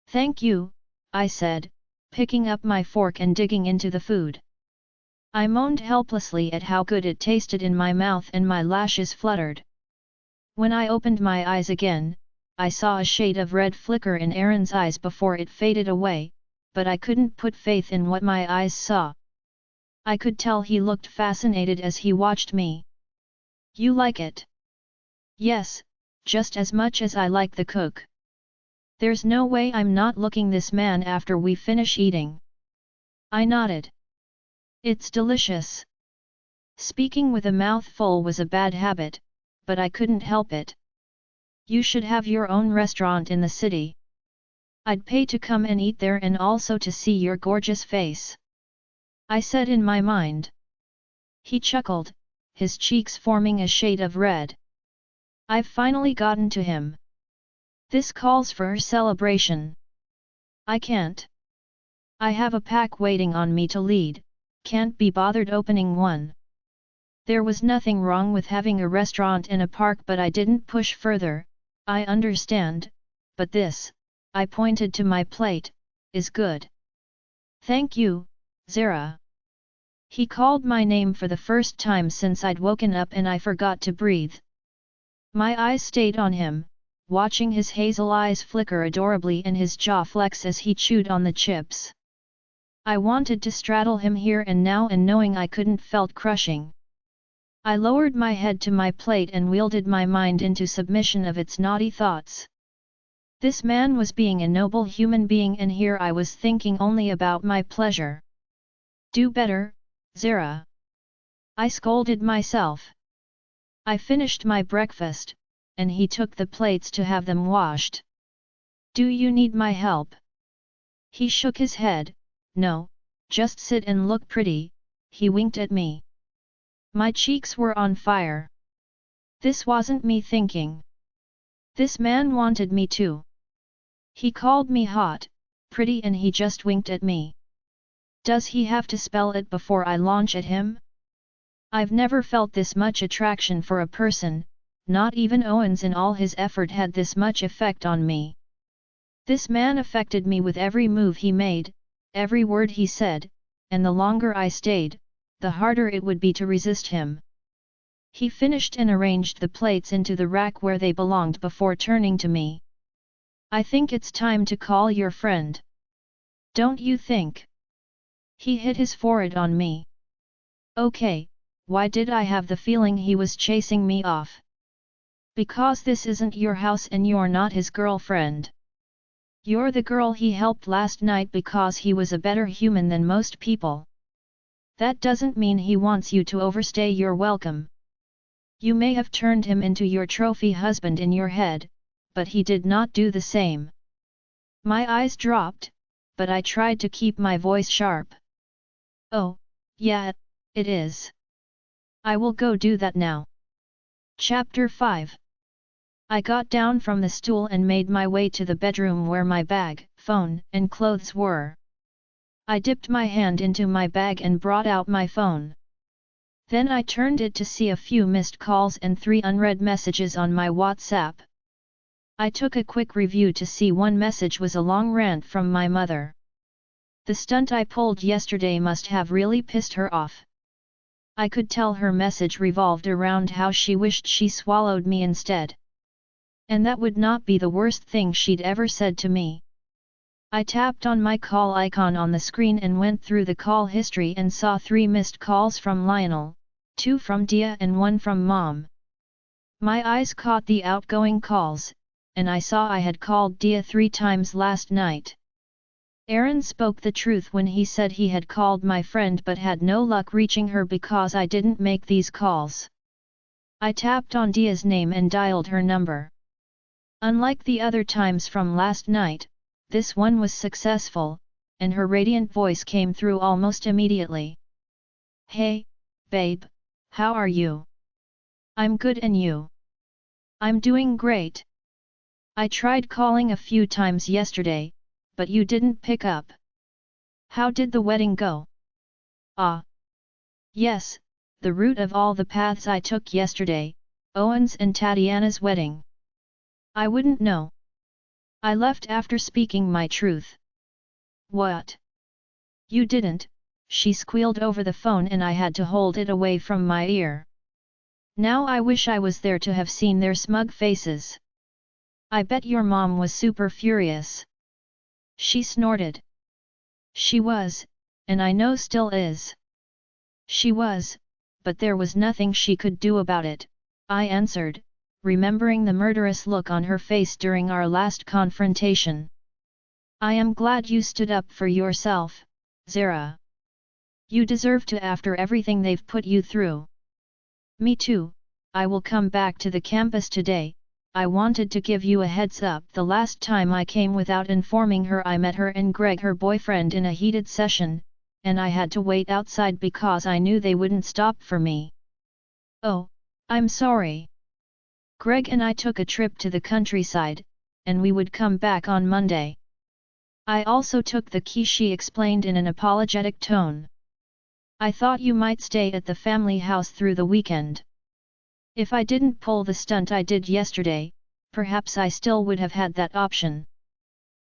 Thank you, I said, picking up my fork and digging into the food. I moaned helplessly at how good it tasted in my mouth and my lashes fluttered. When I opened my eyes again, I saw a shade of red flicker in Aaron's eyes before it faded away, but I couldn't put faith in what my eyes saw. I could tell he looked fascinated as he watched me. You like it? Yes, just as much as I like the cook. There's no way I'm not looking this man after we finish eating. I nodded. It's delicious. Speaking with a mouth full was a bad habit, but I couldn't help it. You should have your own restaurant in the city. I'd pay to come and eat there and also to see your gorgeous face. I said in my mind. He chuckled, his cheeks forming a shade of red. I've finally gotten to him. This calls for a celebration. I can't. I have a pack waiting on me to lead, can't be bothered opening one. There was nothing wrong with having a restaurant in a park, but I didn't push further. I understand, but this, I pointed to my plate, is good. Thank you, Zera. He called my name for the first time since I'd woken up and I forgot to breathe. My eyes stayed on him, watching his hazel eyes flicker adorably and his jaw flex as he chewed on the chips. I wanted to straddle him here and now, and knowing I couldn't felt crushing. I lowered my head to my plate and wielded my mind into submission of its naughty thoughts. This man was being a noble human being and here I was thinking only about my pleasure. Do better, Zera. I scolded myself. I finished my breakfast, and he took the plates to have them washed. Do you need my help? He shook his head. No, just sit and look pretty, he winked at me. My cheeks were on fire. This wasn't me thinking. This man wanted me too. He called me hot, pretty, and he just winked at me. Does he have to spell it before I launch at him? I've never felt this much attraction for a person, not even Owens in all his effort had this much effect on me. This man affected me with every move he made, every word he said, and the longer I stayed, the harder it would be to resist him. He finished and arranged the plates into the rack where they belonged before turning to me. I think it's time to call your friend. Don't you think? He hit his forehead on me. Okay, why did I have the feeling he was chasing me off? Because this isn't your house and you're not his girlfriend. You're the girl he helped last night because he was a better human than most people. That doesn't mean he wants you to overstay your welcome. You may have turned him into your trophy husband in your head, but he did not do the same. My eyes dropped, but I tried to keep my voice sharp. Oh, yeah, it is. I will go do that now. Chapter 5. I got down from the stool and made my way to the bedroom where my bag, phone, and clothes were. I dipped my hand into my bag and brought out my phone. Then I turned it to see a few missed calls and 3 unread messages on my WhatsApp. I took a quick review to see one message was a long rant from my mother. The stunt I pulled yesterday must have really pissed her off. I could tell her message revolved around how she wished she swallowed me instead. And that would not be the worst thing she'd ever said to me. I tapped on my call icon on the screen and went through the call history and saw 3 missed calls from Lionel, 2 from Dia and 1 from Mom. My eyes caught the outgoing calls, and I saw I had called Dia 3 times last night. Aaron spoke the truth when he said he had called my friend but had no luck reaching her because I didn't make these calls. I tapped on Dia's name and dialed her number. Unlike the other times from last night, this one was successful, and her radiant voice came through almost immediately. "Hey, babe, how are you?" "I'm good, and you?" "I'm doing great. I tried calling a few times yesterday, but you didn't pick up. How did the wedding go?" "Ah. Yes, the root of all the paths I took yesterday, Owen's and Tatiana's wedding. I wouldn't know. I left after speaking my truth." "What? You didn't?" she squealed over the phone and I had to hold it away from my ear. Now I wish I was there to have seen their smug faces. "I bet your mom was super furious." She snorted. "She was, and I know still is." "She was, but there was nothing she could do about it," I answered, remembering the murderous look on her face during our last confrontation. "I am glad you stood up for yourself, Zera. You deserve to after everything they've put you through." "Me too. I will come back to the campus today. I wanted to give you a heads up. The last time I came without informing her, I met her and Greg, her boyfriend, in a heated session, and I had to wait outside because I knew they wouldn't stop for me." "Oh, I'm sorry. Greg and I took a trip to the countryside, and we would come back on Monday. I also took the key," she explained in an apologetic tone. "I thought you might stay at the family house through the weekend. If I didn't pull the stunt I did yesterday, perhaps I still would have had that option.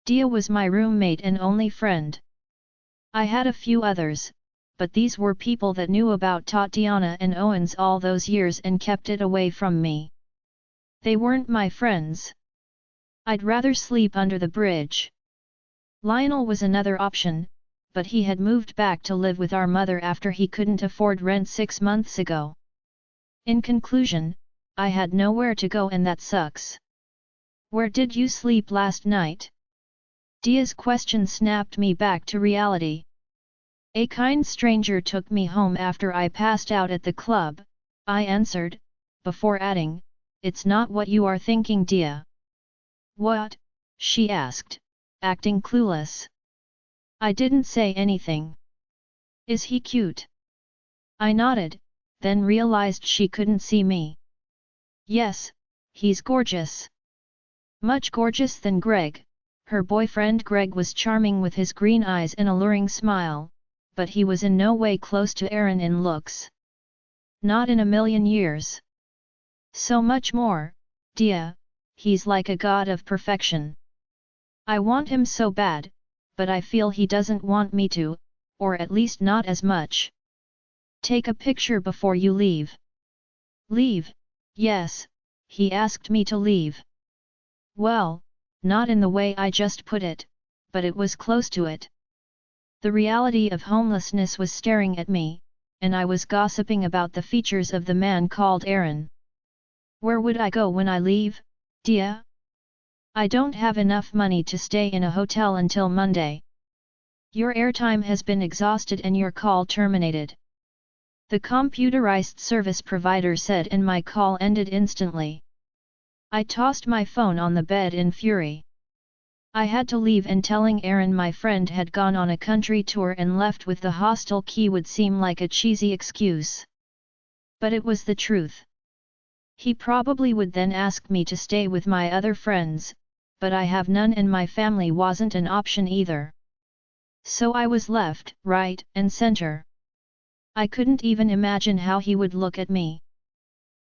Dia was my roommate and only friend. I had a few others, but these were people that knew about Tatiana and Owens all those years and kept it away from me. They weren't my friends. I'd rather sleep under the bridge." Lionel was another option, but he had moved back to live with our mother after he couldn't afford rent 6 months ago. In conclusion, I had nowhere to go, and that sucks. "Where did you sleep last night?" Dia's question snapped me back to reality. "A kind stranger took me home after I passed out at the club," I answered, before adding, "It's not what you are thinking, Dia." "What?" she asked, acting clueless. I didn't say anything. "Is he cute?" I nodded, then realized she couldn't see me. "Yes, he's gorgeous. Much gorgeous than Greg." Her boyfriend Greg was charming with his green eyes and alluring smile, but he was in no way close to Aaron in looks. Not in a million years. "So much more, Dia, he's like a god of perfection. I want him so bad, but I feel he doesn't want me to, or at least not as much." "Take a picture before you leave." "Leave?" "Yes, he asked me to leave." Well, not in the way I just put it, but it was close to it. The reality of homelessness was staring at me, and I was gossiping about the features of the man called Aaron. "Where would I go when I leave, Dia? I don't have enough money to stay in a hotel until Monday. Your airtime has been exhausted and your call terminated," the computerized service provider said, and my call ended instantly. I tossed my phone on the bed in fury. I had to leave, and telling Aaron my friend had gone on a country tour and left with the hostel key would seem like a cheesy excuse. But it was the truth. He probably would then ask me to stay with my other friends, but I have none and my family wasn't an option either. So I was left, right and center. I couldn't even imagine how he would look at me.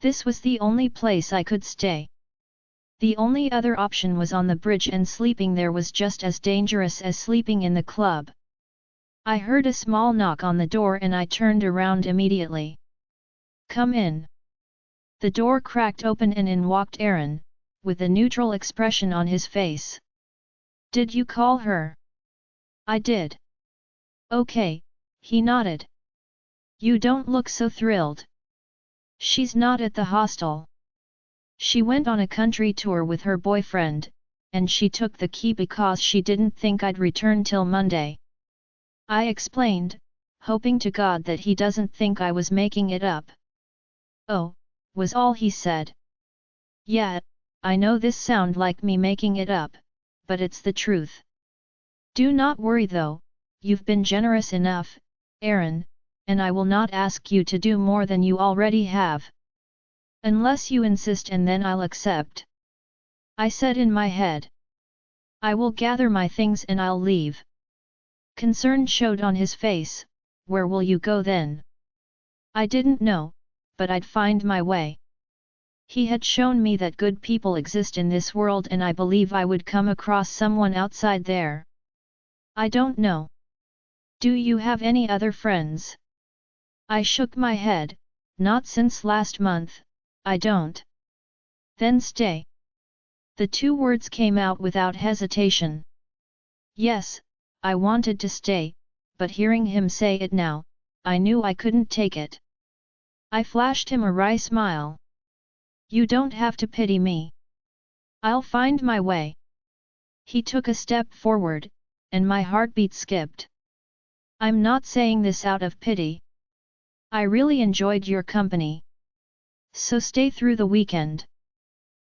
This was the only place I could stay. The only other option was on the bridge, and sleeping there was just as dangerous as sleeping in the club. I heard a small knock on the door and I turned around immediately. "Come in." The door cracked open and in walked Aaron, with a neutral expression on his face. "Did you call her?" "I did." "Okay," he nodded. "You don't look so thrilled." "She's not at the hostel. She went on a country tour with her boyfriend, and she took the key because she didn't think I'd return till Monday." I explained, hoping to God that he doesn't think I was making it up. "Oh," was all he said. "Yeah, I know this sound like me making it up, but it's the truth. Do not worry though, you've been generous enough, Aaron, and I will not ask you to do more than you already have. Unless you insist, and then I'll accept," I said in my head. "I will gather my things and I'll leave." Concern showed on his face. "Where will you go then?" I didn't know, but I'd find my way. He had shown me that good people exist in this world, and I believe I would come across someone outside there. "I don't know. Do you have any other friends?" I shook my head. "Not since last month, I don't." "Then stay." The two words came out without hesitation. Yes, I wanted to stay, but hearing him say it now, I knew I couldn't take it. I flashed him a wry smile. "You don't have to pity me. I'll find my way." He took a step forward, and my heartbeat skipped. "I'm not saying this out of pity. I really enjoyed your company. So stay through the weekend."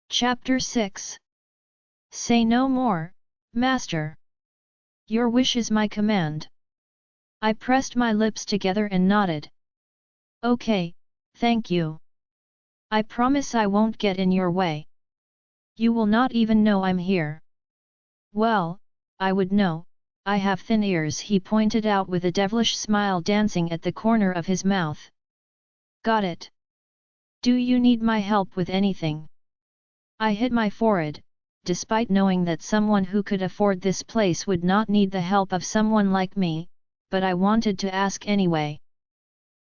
Chapter 6. Say no more, Master. Your wish is my command. I pressed my lips together and nodded. "Okay, thank you. I promise I won't get in your way. You will not even know I'm here." "Well, I would know, I have thin ears," he pointed out with a devilish smile dancing at the corner of his mouth. "Got it. Do you need my help with anything?" I hit my forehead, despite knowing that someone who could afford this place would not need the help of someone like me, but I wanted to ask anyway.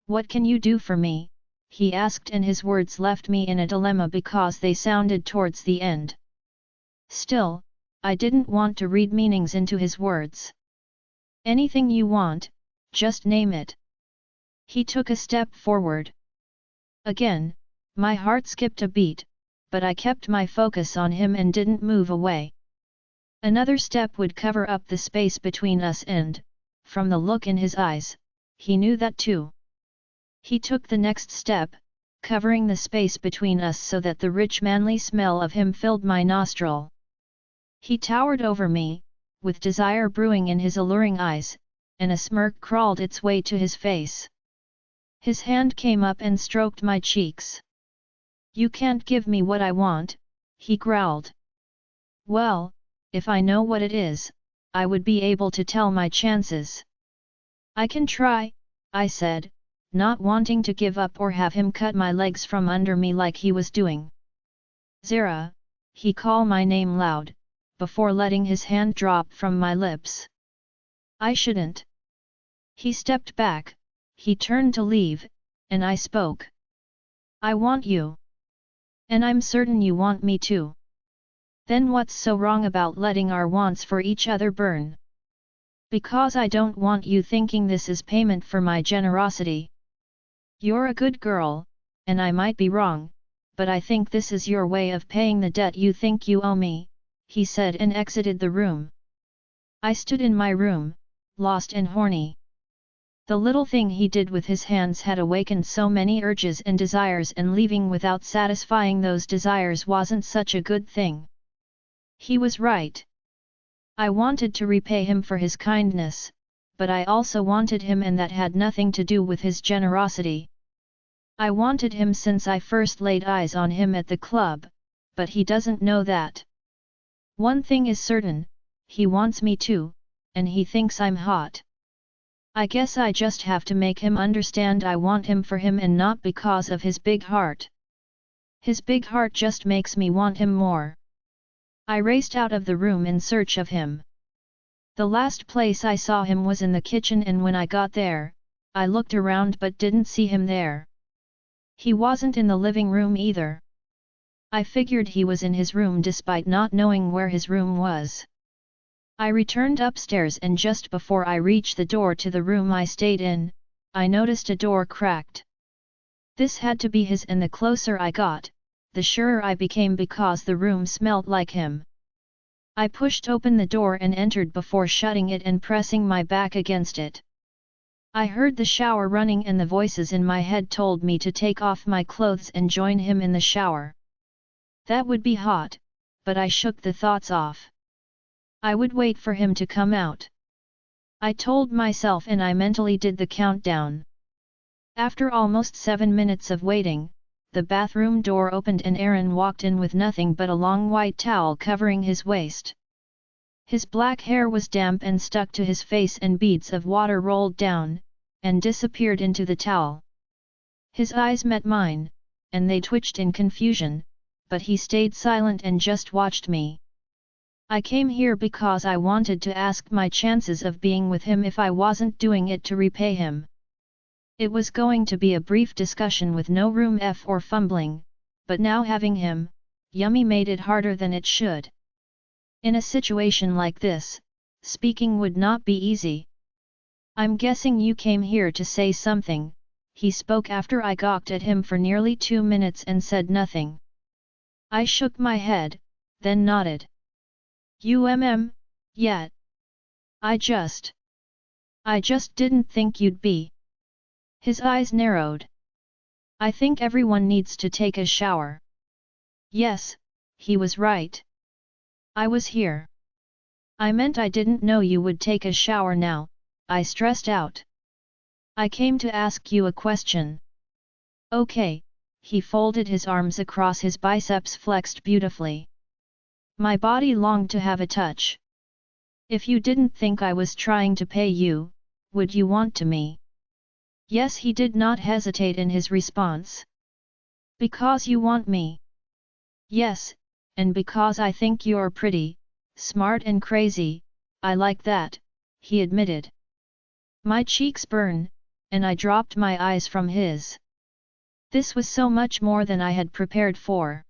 "What can you do for me?" he asked, and his words left me in a dilemma because they sounded towards the end. Still, I didn't want to read meanings into his words. "Anything you want, just name it." He took a step forward. Again, my heart skipped a beat, but I kept my focus on him and didn't move away. Another step would cover up the space between us and, from the look in his eyes, he knew that too. He took the next step, covering the space between us so that the rich manly smell of him filled my nostril. He towered over me, with desire brewing in his alluring eyes, and a smirk crawled its way to his face. His hand came up and stroked my cheeks. "You can't give me what I want," he growled. "Well, if I know what it is, I would be able to tell my chances." "I can try," I said, not wanting to give up or have him cut my legs from under me like he was doing. "Zera," he called my name loud, before letting his hand drop from my lips. "I shouldn't." He stepped back, he turned to leave, and I spoke. "I want you. And I'm certain you want me too. Then what's so wrong about letting our wants for each other burn?" "Because I don't want you thinking this is payment for my generosity. You're a good girl, and I might be wrong, but I think this is your way of paying the debt you think you owe me," he said and exited the room. I stood in my room, lost and horny. The little thing he did with his hands had awakened so many urges and desires, and leaving without satisfying those desires wasn't such a good thing. He was right. I wanted to repay him for his kindness, but I also wanted him, and that had nothing to do with his generosity. I wanted him since I first laid eyes on him at the club, but he doesn't know that. One thing is certain, he wants me too, and he thinks I'm hot. I guess I just have to make him understand I want him for him and not because of his big heart. His big heart just makes me want him more. I raced out of the room in search of him. The last place I saw him was in the kitchen, and when I got there, I looked around but didn't see him there. He wasn't in the living room either. I figured he was in his room despite not knowing where his room was. I returned upstairs, and just before I reached the door to the room I stayed in, I noticed a door cracked. This had to be his, and the closer I got, the surer I became because the room smelled like him. I pushed open the door and entered before shutting it and pressing my back against it. I heard the shower running, and the voices in my head told me to take off my clothes and join him in the shower. That would be hot, but I shook the thoughts off. I would wait for him to come out. I told myself, and I mentally did the countdown. After almost 7 minutes of waiting, the bathroom door opened and Aaron walked in with nothing but a long white towel covering his waist. His black hair was damp and stuck to his face, and beads of water rolled down, and disappeared into the towel. His eyes met mine, and they twitched in confusion, but he stayed silent and just watched me. I came here because I wanted to ask my chances of being with him if I wasn't doing it to repay him. It was going to be a brief discussion with no room F or fumbling, but now having him, Yummy, made it harder than it should. In a situation like this, speaking would not be easy. I'm guessing you came here to say something, he spoke after I gawked at him for nearly 2 minutes and said nothing. I shook my head, then nodded. Yet. I just didn't think you'd be. His eyes narrowed. I think everyone needs to take a shower. Yes, he was right. I was here. I meant I didn't know you would take a shower now, I stressed out. I came to ask you a question. Okay, he folded his arms across his biceps, flexed beautifully. My body longed to have a touch. If you didn't think I was trying to pay you, would you want to me? Yes, he did not hesitate in his response. Because you want me? Yes, and because I think you're pretty, smart and crazy, I like that, he admitted. My cheeks burn, and I dropped my eyes from his. This was so much more than I had prepared for.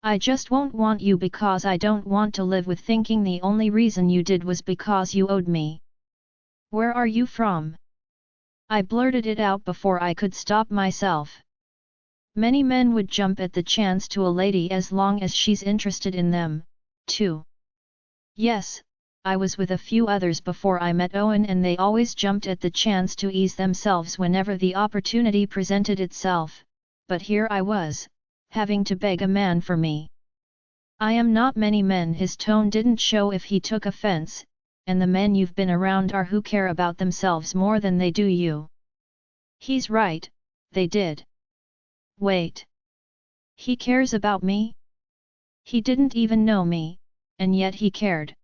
I just won't want you because I don't want to live with thinking the only reason you did was because you owed me. Where are you from? I blurted it out before I could stop myself. Many men would jump at the chance to a lady as long as she's interested in them, too. Yes, I was with a few others before I met Owen, and they always jumped at the chance to ease themselves whenever the opportunity presented itself, but here I was, having to beg a man for me. I am not many men. His tone didn't show if he took offense, and the men you've been around are who care about themselves more than they do you. He's right, they did. Wait. He cares about me? He didn't even know me, and yet he cared.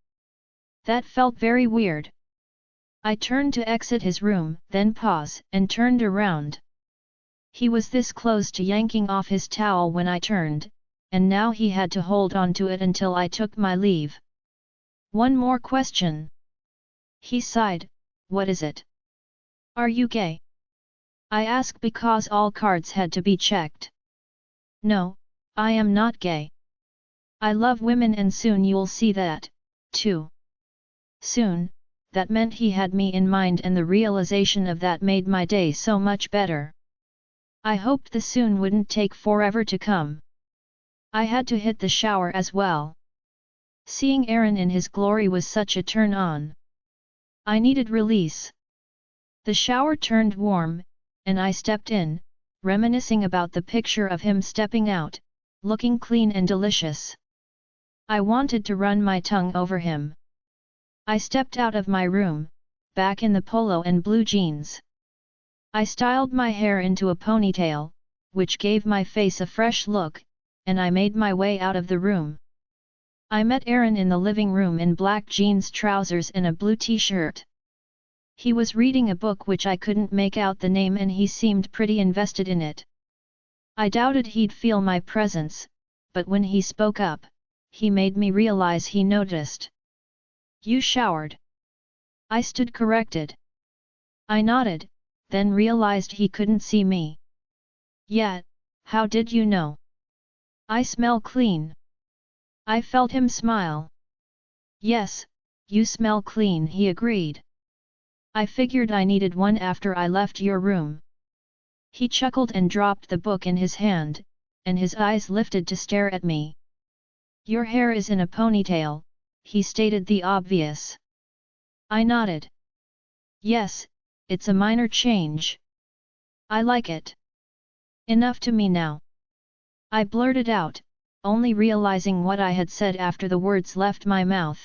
That felt very weird. I turned to exit his room, then pause, and turned around. He was this close to yanking off his towel when I turned, and now he had to hold on to it until I took my leave. One more question. He sighed. What is it? Are you gay? I asked because all cards had to be checked. No, I am not gay. I love women, and soon you'll see that, too. Soon, that meant he had me in mind, and the realization of that made my day so much better. I hoped the soon wouldn't take forever to come. I had to hit the shower as well. Seeing Aaron in his glory was such a turn on. I needed release. The shower turned warm, and I stepped in, reminiscing about the picture of him stepping out, looking clean and delicious. I wanted to run my tongue over him. I stepped out of my room, back in the polo and blue jeans. I styled my hair into a ponytail, which gave my face a fresh look, and I made my way out of the room. I met Aaron in the living room in black jeans, trousers and a blue t-shirt. He was reading a book which I couldn't make out the name, and he seemed pretty invested in it. I doubted he'd feel my presence, but when he spoke up, he made me realize he noticed. "You showered?" I stood corrected. I nodded, then realized he couldn't see me. "Yeah, how did you know?" "I smell clean." I felt him smile. "Yes, you smell clean," he agreed. "I figured I needed one after I left your room." He chuckled and dropped the book in his hand, and his eyes lifted to stare at me. "Your hair is in a ponytail," he stated the obvious. I nodded. "Yes, it's a minor change. I like it." "Enough to me now," I blurted out, only realizing what I had said after the words left my mouth.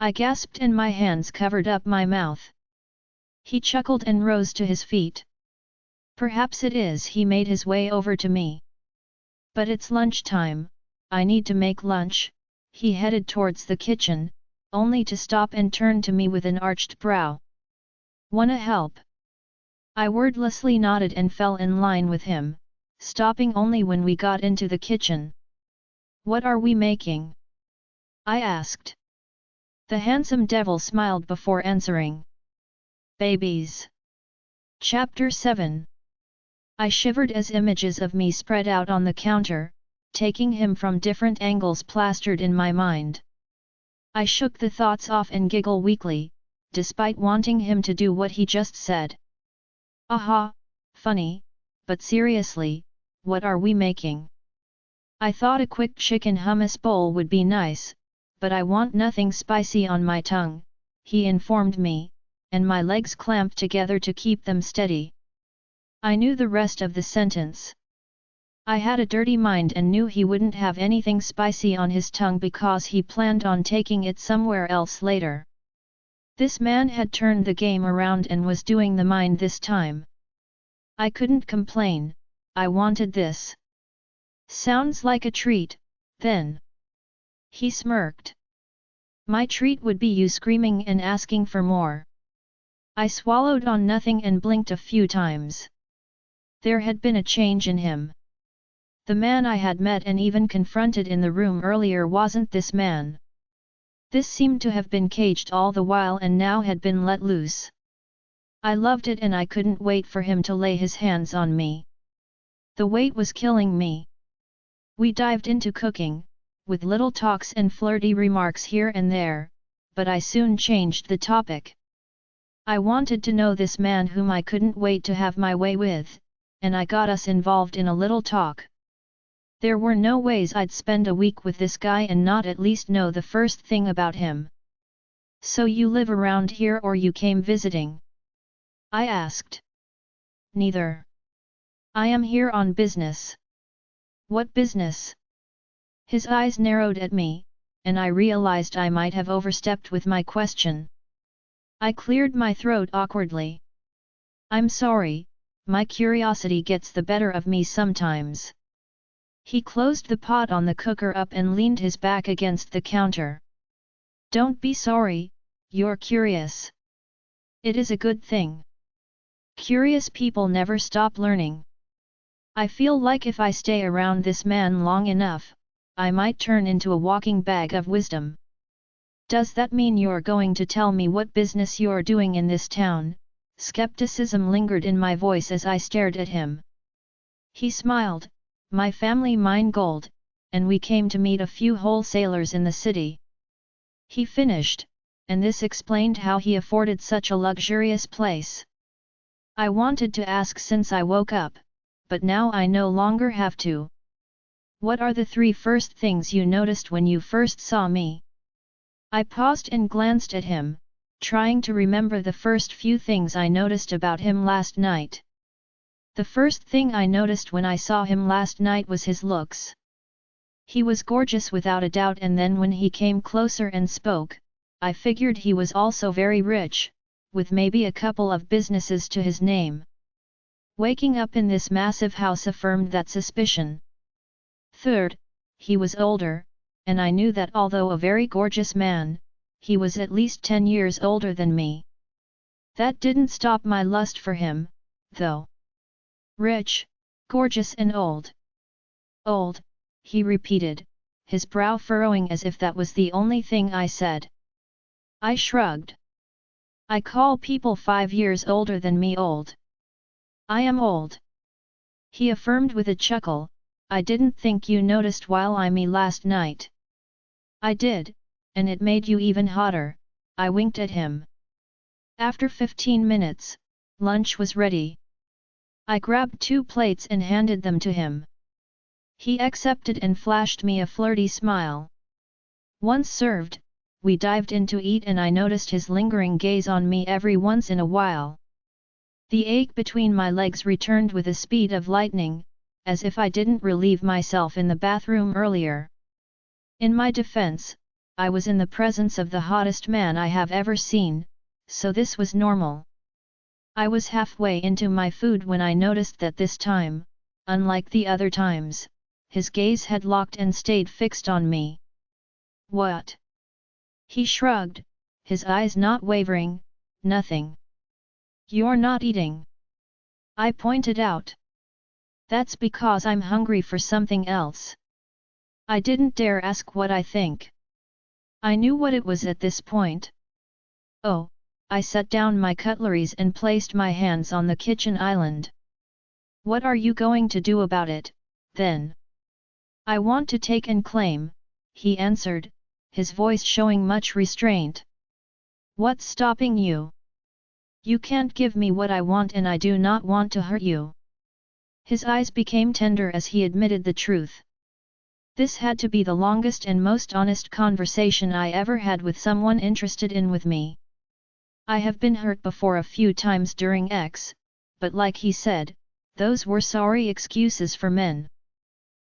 I gasped and my hands covered up my mouth. He chuckled and rose to his feet. "Perhaps it is." He made his way over to me. "But it's lunchtime, I need to make lunch." He headed towards the kitchen, only to stop and turn to me with an arched brow. "Wanna help?" I wordlessly nodded and fell in line with him, stopping only when we got into the kitchen. "What are we making?" I asked. The handsome devil smiled before answering. "Babies." Chapter 7. I shivered as images of me spread out on the counter, taking him from different angles plastered in my mind. I shook the thoughts off and giggle weakly, despite wanting him to do what he just said. "Aha, funny, but seriously, what are we making?" "I thought a quick chicken hummus bowl would be nice, but I want nothing spicy on my tongue," he informed me, and my legs clamped together to keep them steady. I knew the rest of the sentence. I had a dirty mind and knew he wouldn't have anything spicy on his tongue because he planned on taking it somewhere else later. This man had turned the game around and was doing the mine this time. I couldn't complain, I wanted this. "Sounds like a treat, then." He smirked. "My treat would be you screaming and asking for more." I swallowed on nothing and blinked a few times. There had been a change in him. The man I had met and even confronted in the room earlier wasn't this man. This seemed to have been caged all the while and now had been let loose. I loved it and I couldn't wait for him to lay his hands on me. The wait was killing me. We dived into cooking, with little talks and flirty remarks here and there, but I soon changed the topic. I wanted to know this man whom I couldn't wait to have my way with, and I got us involved in a little talk. There were no ways I'd spend a week with this guy and not at least know the first thing about him. "So you live around here or you came visiting?" I asked. "Neither. I am here on business." "What business?" His eyes narrowed at me, and I realized I might have overstepped with my question. I cleared my throat awkwardly. "I'm sorry, my curiosity gets the better of me sometimes." He closed the pot on the cooker up and leaned his back against the counter. "Don't be sorry, you're curious. It is a good thing. Curious people never stop learning. I feel like if I stay around this man long enough, I might turn into a walking bag of wisdom." "Does that mean you're going to tell me what business you're doing in this town?" Skepticism lingered in my voice as I stared at him. He smiled. "My family mine gold, and we came to meet a few wholesalers in the city." He finished, and this explained how he afforded such a luxurious place. I wanted to ask since I woke up, but now I no longer have to. "What are the 3 first things you noticed when you first saw me?" I paused and glanced at him, trying to remember the first few things I noticed about him last night. The first thing I noticed when I saw him last night was his looks. He was gorgeous without a doubt, and then when he came closer and spoke, I figured he was also very rich, with maybe a couple of businesses to his name. Waking up in this massive house affirmed that suspicion. Third, he was older, and I knew that although a very gorgeous man, he was at least 10 years older than me. That didn't stop my lust for him, though. Rich, gorgeous and old. Old, he repeated, his brow furrowing as if that was the only thing I said. I shrugged. I call people 5 years older than me old. I am old. He affirmed with a chuckle, I didn't think you noticed while I me last night. I did, and it made you even hotter, I winked at him. After 15 minutes, lunch was ready. I grabbed 2 plates and handed them to him. He accepted and flashed me a flirty smile. Once served, we dived in to eat and I noticed his lingering gaze on me every once in a while. The ache between my legs returned with the speed of lightning, as if I didn't relieve myself in the bathroom earlier. In my defense, I was in the presence of the hottest man I have ever seen, so this was normal. I was halfway into my food when I noticed that this time, unlike the other times, his gaze had locked and stayed fixed on me. What? He shrugged, his eyes not wavering. Nothing. You're not eating. I pointed out. That's because I'm hungry for something else. I didn't dare ask what I think. I knew what it was at this point. Oh, I set down my cutleries and placed my hands on the kitchen island. What are you going to do about it, then? I want to take and claim, he answered, his voice showing much restraint. What's stopping you? You can't give me what I want and I do not want to hurt you. His eyes became tender as he admitted the truth. This had to be the longest and most honest conversation I ever had with someone interested in with me. I have been hurt before a few times during X, but like he said, those were sorry excuses for men.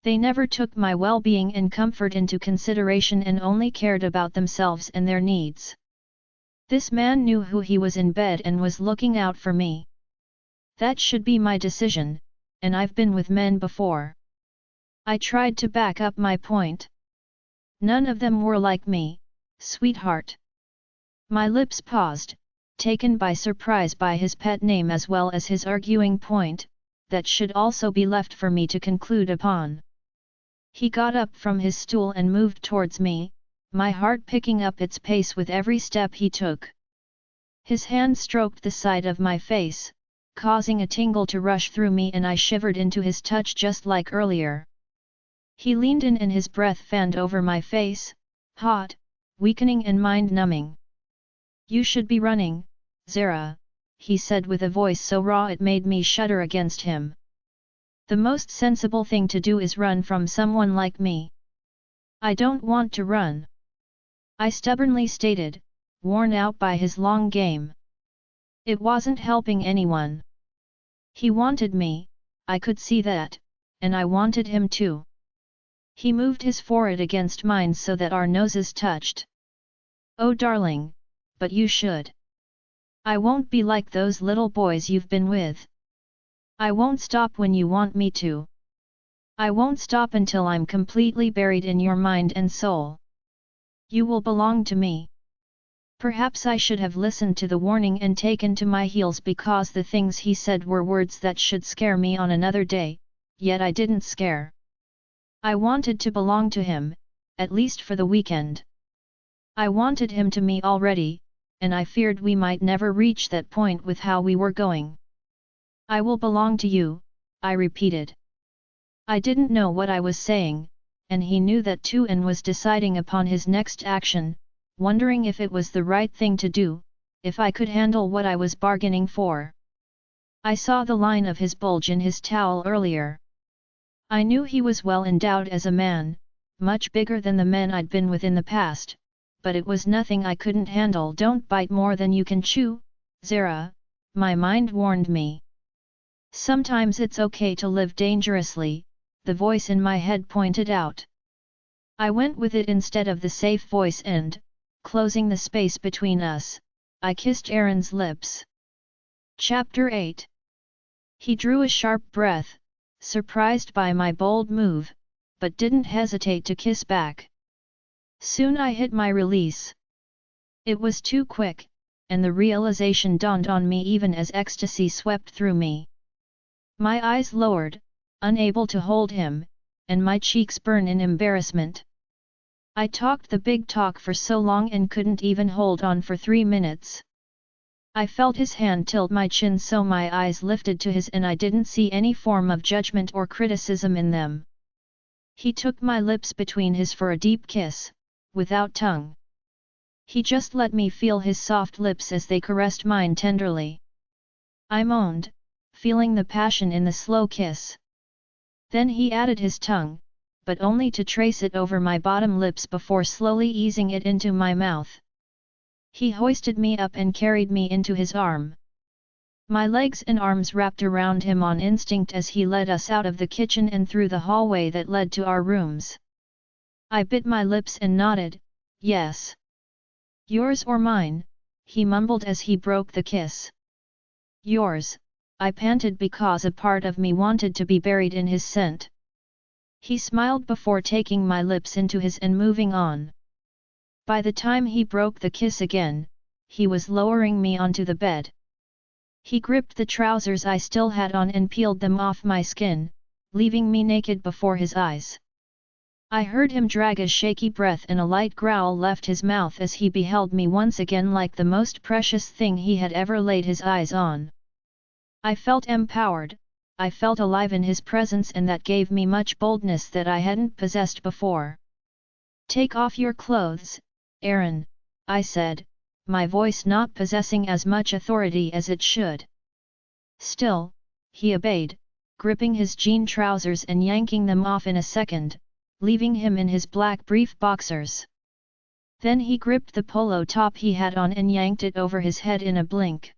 They never took my well-being and comfort into consideration and only cared about themselves and their needs. This man knew who he was in bed and was looking out for me. That should be my decision, and I've been with men before. I tried to back up my point. None of them were like me, sweetheart. My lips paused, taken by surprise by his pet name as well as his arguing point, that should also be left for me to conclude upon. He got up from his stool and moved towards me, my heart picking up its pace with every step he took. His hand stroked the side of my face, causing a tingle to rush through me and I shivered into his touch just like earlier. He leaned in and his breath fanned over my face, hot, weakening and mind-numbing. You should be running, Zera, he said with a voice so raw it made me shudder against him. The most sensible thing to do is run from someone like me. I don't want to run. I stubbornly stated, worn out by his long game. It wasn't helping anyone. He wanted me, I could see that, and I wanted him too. He moved his forehead against mine so that our noses touched. Oh darling, but you should. I won't be like those little boys you've been with. I won't stop when you want me to. I won't stop until I'm completely buried in your mind and soul. You will belong to me. Perhaps I should have listened to the warning and taken to my heels because the things he said were words that should scare me on another day, yet I didn't scare. I wanted to belong to him, at least for the weekend. I wanted him to me already, and I feared we might never reach that point with how we were going. I will belong to you, I repeated. I didn't know what I was saying, and he knew that too and was deciding upon his next action, wondering if it was the right thing to do, if I could handle what I was bargaining for. I saw the line of his bulge in his towel earlier. I knew he was well endowed as a man, much bigger than the men I'd been with in the past, but it was nothing I couldn't handle. Don't bite more than you can chew, Zera, my mind warned me. Sometimes it's okay to live dangerously, the voice in my head pointed out. I went with it instead of the safe voice and, closing the space between us, I kissed Aaron's lips. Chapter 8. He drew a sharp breath, surprised by my bold move, but didn't hesitate to kiss back. Soon I hit my release. It was too quick, and the realization dawned on me even as ecstasy swept through me. My eyes lowered, unable to hold him, and my cheeks burned in embarrassment. I talked the big talk for so long and couldn't even hold on for 3 minutes. I felt his hand tilt my chin so my eyes lifted to his and I didn't see any form of judgment or criticism in them. He took my lips between his for a deep kiss, without tongue. He just let me feel his soft lips as they caressed mine tenderly. I moaned, feeling the passion in the slow kiss. Then he added his tongue, but only to trace it over my bottom lips before slowly easing it into my mouth. He hoisted me up and carried me into his arm. My legs and arms wrapped around him on instinct as he led us out of the kitchen and through the hallway that led to our rooms. I bit my lips and nodded, yes. Yours or mine, he mumbled as he broke the kiss. Yours, I panted because a part of me wanted to be buried in his scent. He smiled before taking my lips into his and moving on. By the time he broke the kiss again, he was lowering me onto the bed. He gripped the trousers I still had on and peeled them off my skin, leaving me naked before his eyes. I heard him drag a shaky breath and a light growl left his mouth as he beheld me once again like the most precious thing he had ever laid his eyes on. I felt empowered, I felt alive in his presence and that gave me much boldness that I hadn't possessed before. Take off your clothes, Aaron, I said, my voice not possessing as much authority as it should. Still, he obeyed, gripping his jean trousers and yanking them off in a second, leaving him in his black brief boxers. Then he gripped the polo top he had on and yanked it over his head in a blink.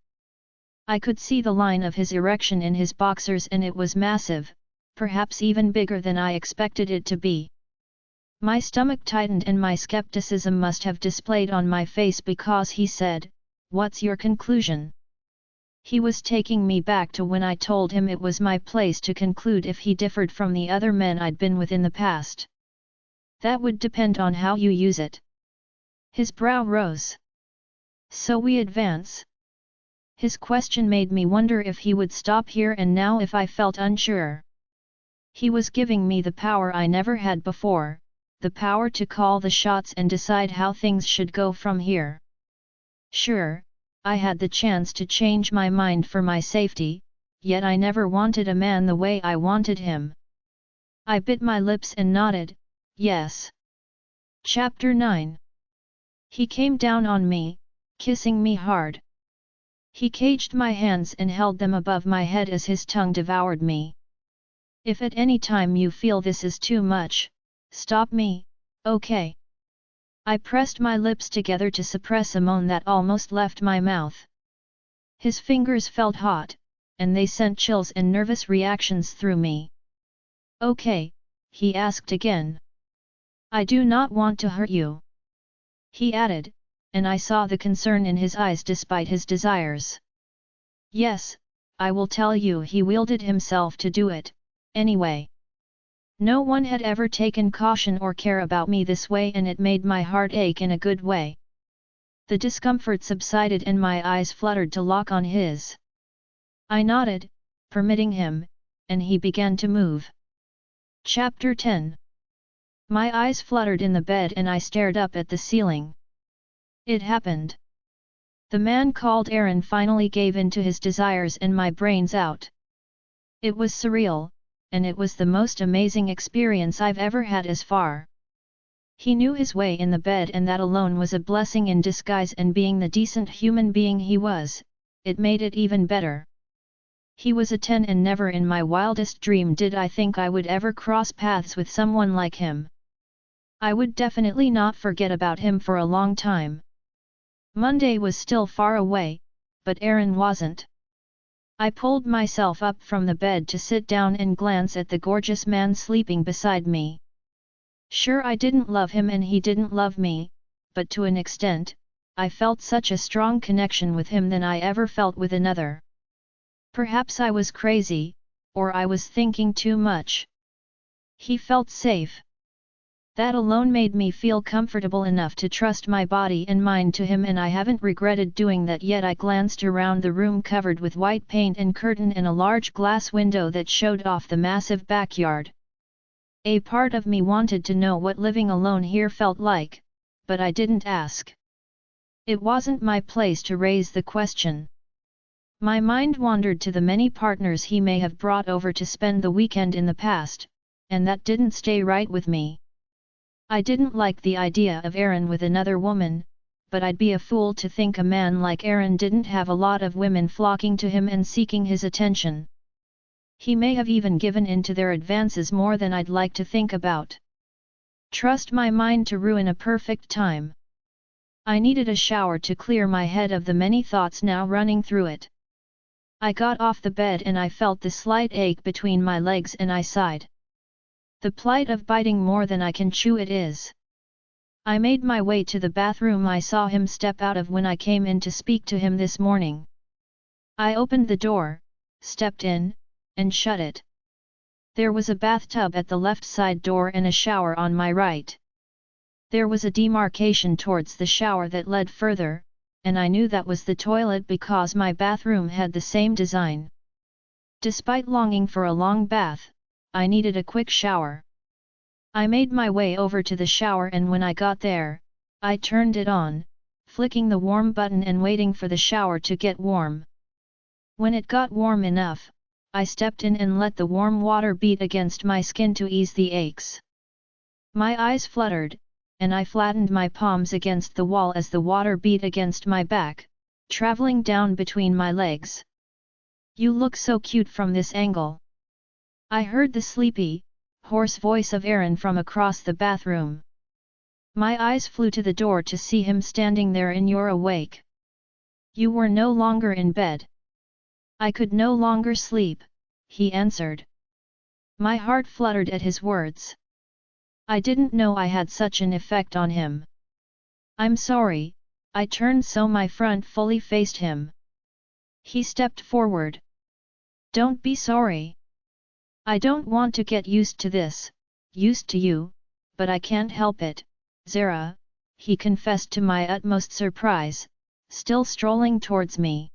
I could see the line of his erection in his boxers and it was massive, perhaps even bigger than I expected it to be. My stomach tightened and my skepticism must have displayed on my face because he said, "What's your conclusion?" He was taking me back to when I told him it was my place to conclude if he differed from the other men I'd been with in the past. That would depend on how you use it. His brow rose. So we advance? His question made me wonder if he would stop here and now if I felt unsure. He was giving me the power I never had before, the power to call the shots and decide how things should go from here. Sure, I had the chance to change my mind for my safety, yet I never wanted a man the way I wanted him. I bit my lips and nodded, yes. Chapter 9. He came down on me, kissing me hard. He caged my hands and held them above my head as his tongue devoured me. If at any time you feel this is too much, stop me, okay? I pressed my lips together to suppress a moan that almost left my mouth. His fingers felt hot, and they sent chills and nervous reactions through me. Okay, he asked again. I do not want to hurt you. He added, and I saw the concern in his eyes despite his desires. Yes, I will tell you. He wielded himself to do it, anyway. No one had ever taken caution or care about me this way and it made my heart ache in a good way. The discomfort subsided and my eyes fluttered to lock on his. I nodded, permitting him, and he began to move. Chapter 10. My eyes fluttered in the bed and I stared up at the ceiling. It happened. The man called Aaron finally gave in to his desires and my brains out. It was surreal, and it was the most amazing experience I've ever had as far. He knew his way in the bed and that alone was a blessing in disguise, and being the decent human being he was, it made it even better. He was a 10 and never in my wildest dream did I think I would ever cross paths with someone like him. I would definitely not forget about him for a long time. Monday was still far away, but Aaron wasn't. I pulled myself up from the bed to sit down and glance at the gorgeous man sleeping beside me. Sure, I didn't love him and he didn't love me, but to an extent, I felt such a strong connection with him than I ever felt with another. Perhaps I was crazy, or I was thinking too much. He felt safe. That alone made me feel comfortable enough to trust my body and mind to him, and I haven't regretted doing that yet. I glanced around the room covered with white paint and curtain and a large glass window that showed off the massive backyard. A part of me wanted to know what living alone here felt like, but I didn't ask. It wasn't my place to raise the question. My mind wandered to the many partners he may have brought over to spend the weekend in the past, and that didn't stay right with me. I didn't like the idea of Aaron with another woman, but I'd be a fool to think a man like Aaron didn't have a lot of women flocking to him and seeking his attention. He may have even given in to their advances more than I'd like to think about. Trust my mind to ruin a perfect time. I needed a shower to clear my head of the many thoughts now running through it. I got off the bed and I felt the slight ache between my legs and I sighed. The plight of biting more than I can chew it is. I made my way to the bathroom I saw him step out of when I came in to speak to him this morning. I opened the door, stepped in, and shut it. There was a bathtub at the left side door and a shower on my right. There was a demarcation towards the shower that led further, and I knew that was the toilet because my bathroom had the same design. Despite longing for a long bath, I needed a quick shower. I made my way over to the shower, and when I got there, I turned it on, flicking the warm button and waiting for the shower to get warm. When it got warm enough, I stepped in and let the warm water beat against my skin to ease the aches. My eyes fluttered, and I flattened my palms against the wall as the water beat against my back, traveling down between my legs. "You look so cute from this angle." I heard the sleepy, hoarse voice of Aaron from across the bathroom. My eyes flew to the door to see him standing there. "And you're awake. You were no longer in bed." "I could no longer sleep," he answered. My heart fluttered at his words. I didn't know I had such an effect on him. "I'm sorry," I turned so my front fully faced him. He stepped forward. "Don't be sorry. I don't want to get used to this, used to you, but I can't help it, Zera," he confessed to my utmost surprise, still strolling towards me.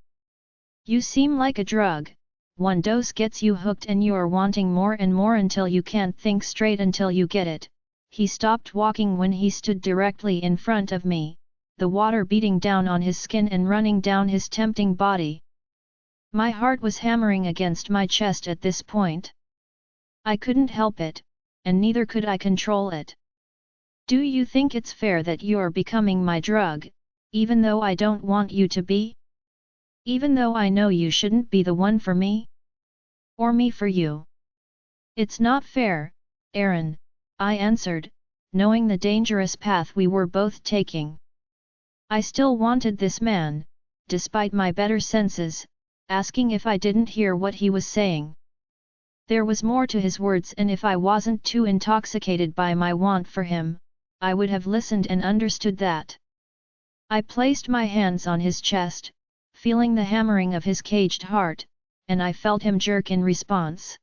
"You seem like a drug. One dose gets you hooked and you're wanting more and more until you can't think straight until you get it." He stopped walking when he stood directly in front of me, the water beating down on his skin and running down his tempting body. My heart was hammering against my chest at this point. I couldn't help it, and neither could I control it. "Do you think it's fair that you're becoming my drug, even though I don't want you to be? Even though I know you shouldn't be the one for me? Or me for you?" "It's not fair, Aaron," I answered, knowing the dangerous path we were both taking. I still wanted this man, despite my better senses, asking if I didn't hear what he was saying. There was more to his words, and if I wasn't too intoxicated by my want for him, I would have listened and understood that. I placed my hands on his chest, feeling the hammering of his caged heart, and I felt him jerk in response.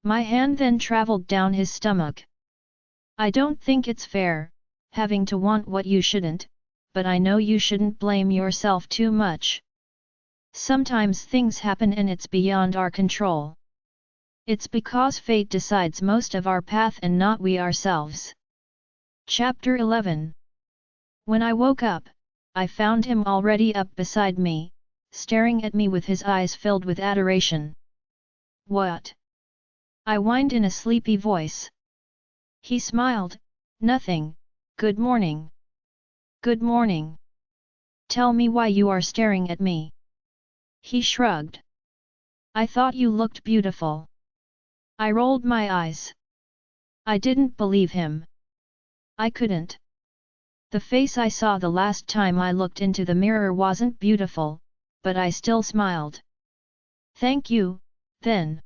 My hand then traveled down his stomach. "I don't think it's fair, having to want what you shouldn't, but I know you shouldn't blame yourself too much. Sometimes things happen and it's beyond our control. It's because fate decides most of our path and not we ourselves." Chapter 11. When I woke up, I found him already up beside me, staring at me with his eyes filled with adoration. "What?" I whined in a sleepy voice. He smiled. "Nothing, good morning." "Good morning. Tell me why you are staring at me." He shrugged. "I thought you looked beautiful." I rolled my eyes. I didn't believe him. I couldn't. The face I saw the last time I looked into the mirror wasn't beautiful, but I still smiled. "Thank you, then."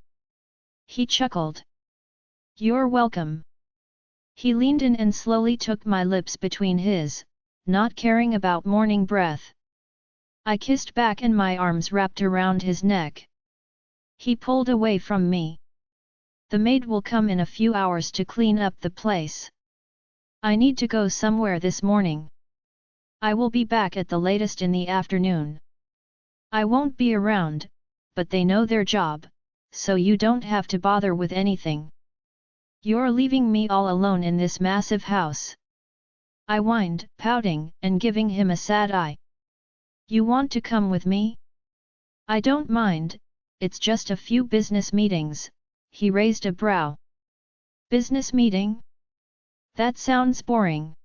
He chuckled. "You're welcome." He leaned in and slowly took my lips between his, not caring about morning breath. I kissed back and my arms wrapped around his neck. He pulled away from me. "The maid will come in a few hours to clean up the place. I need to go somewhere this morning. I will be back at the latest in the afternoon. I won't be around, but they know their job, so you don't have to bother with anything. You're leaving me all alone in this massive house. I whined, pouting and giving him a sad eye. You want to come with me? I don't mind, it's just a few business meetings, he raised a brow. Business meeting? That sounds boring.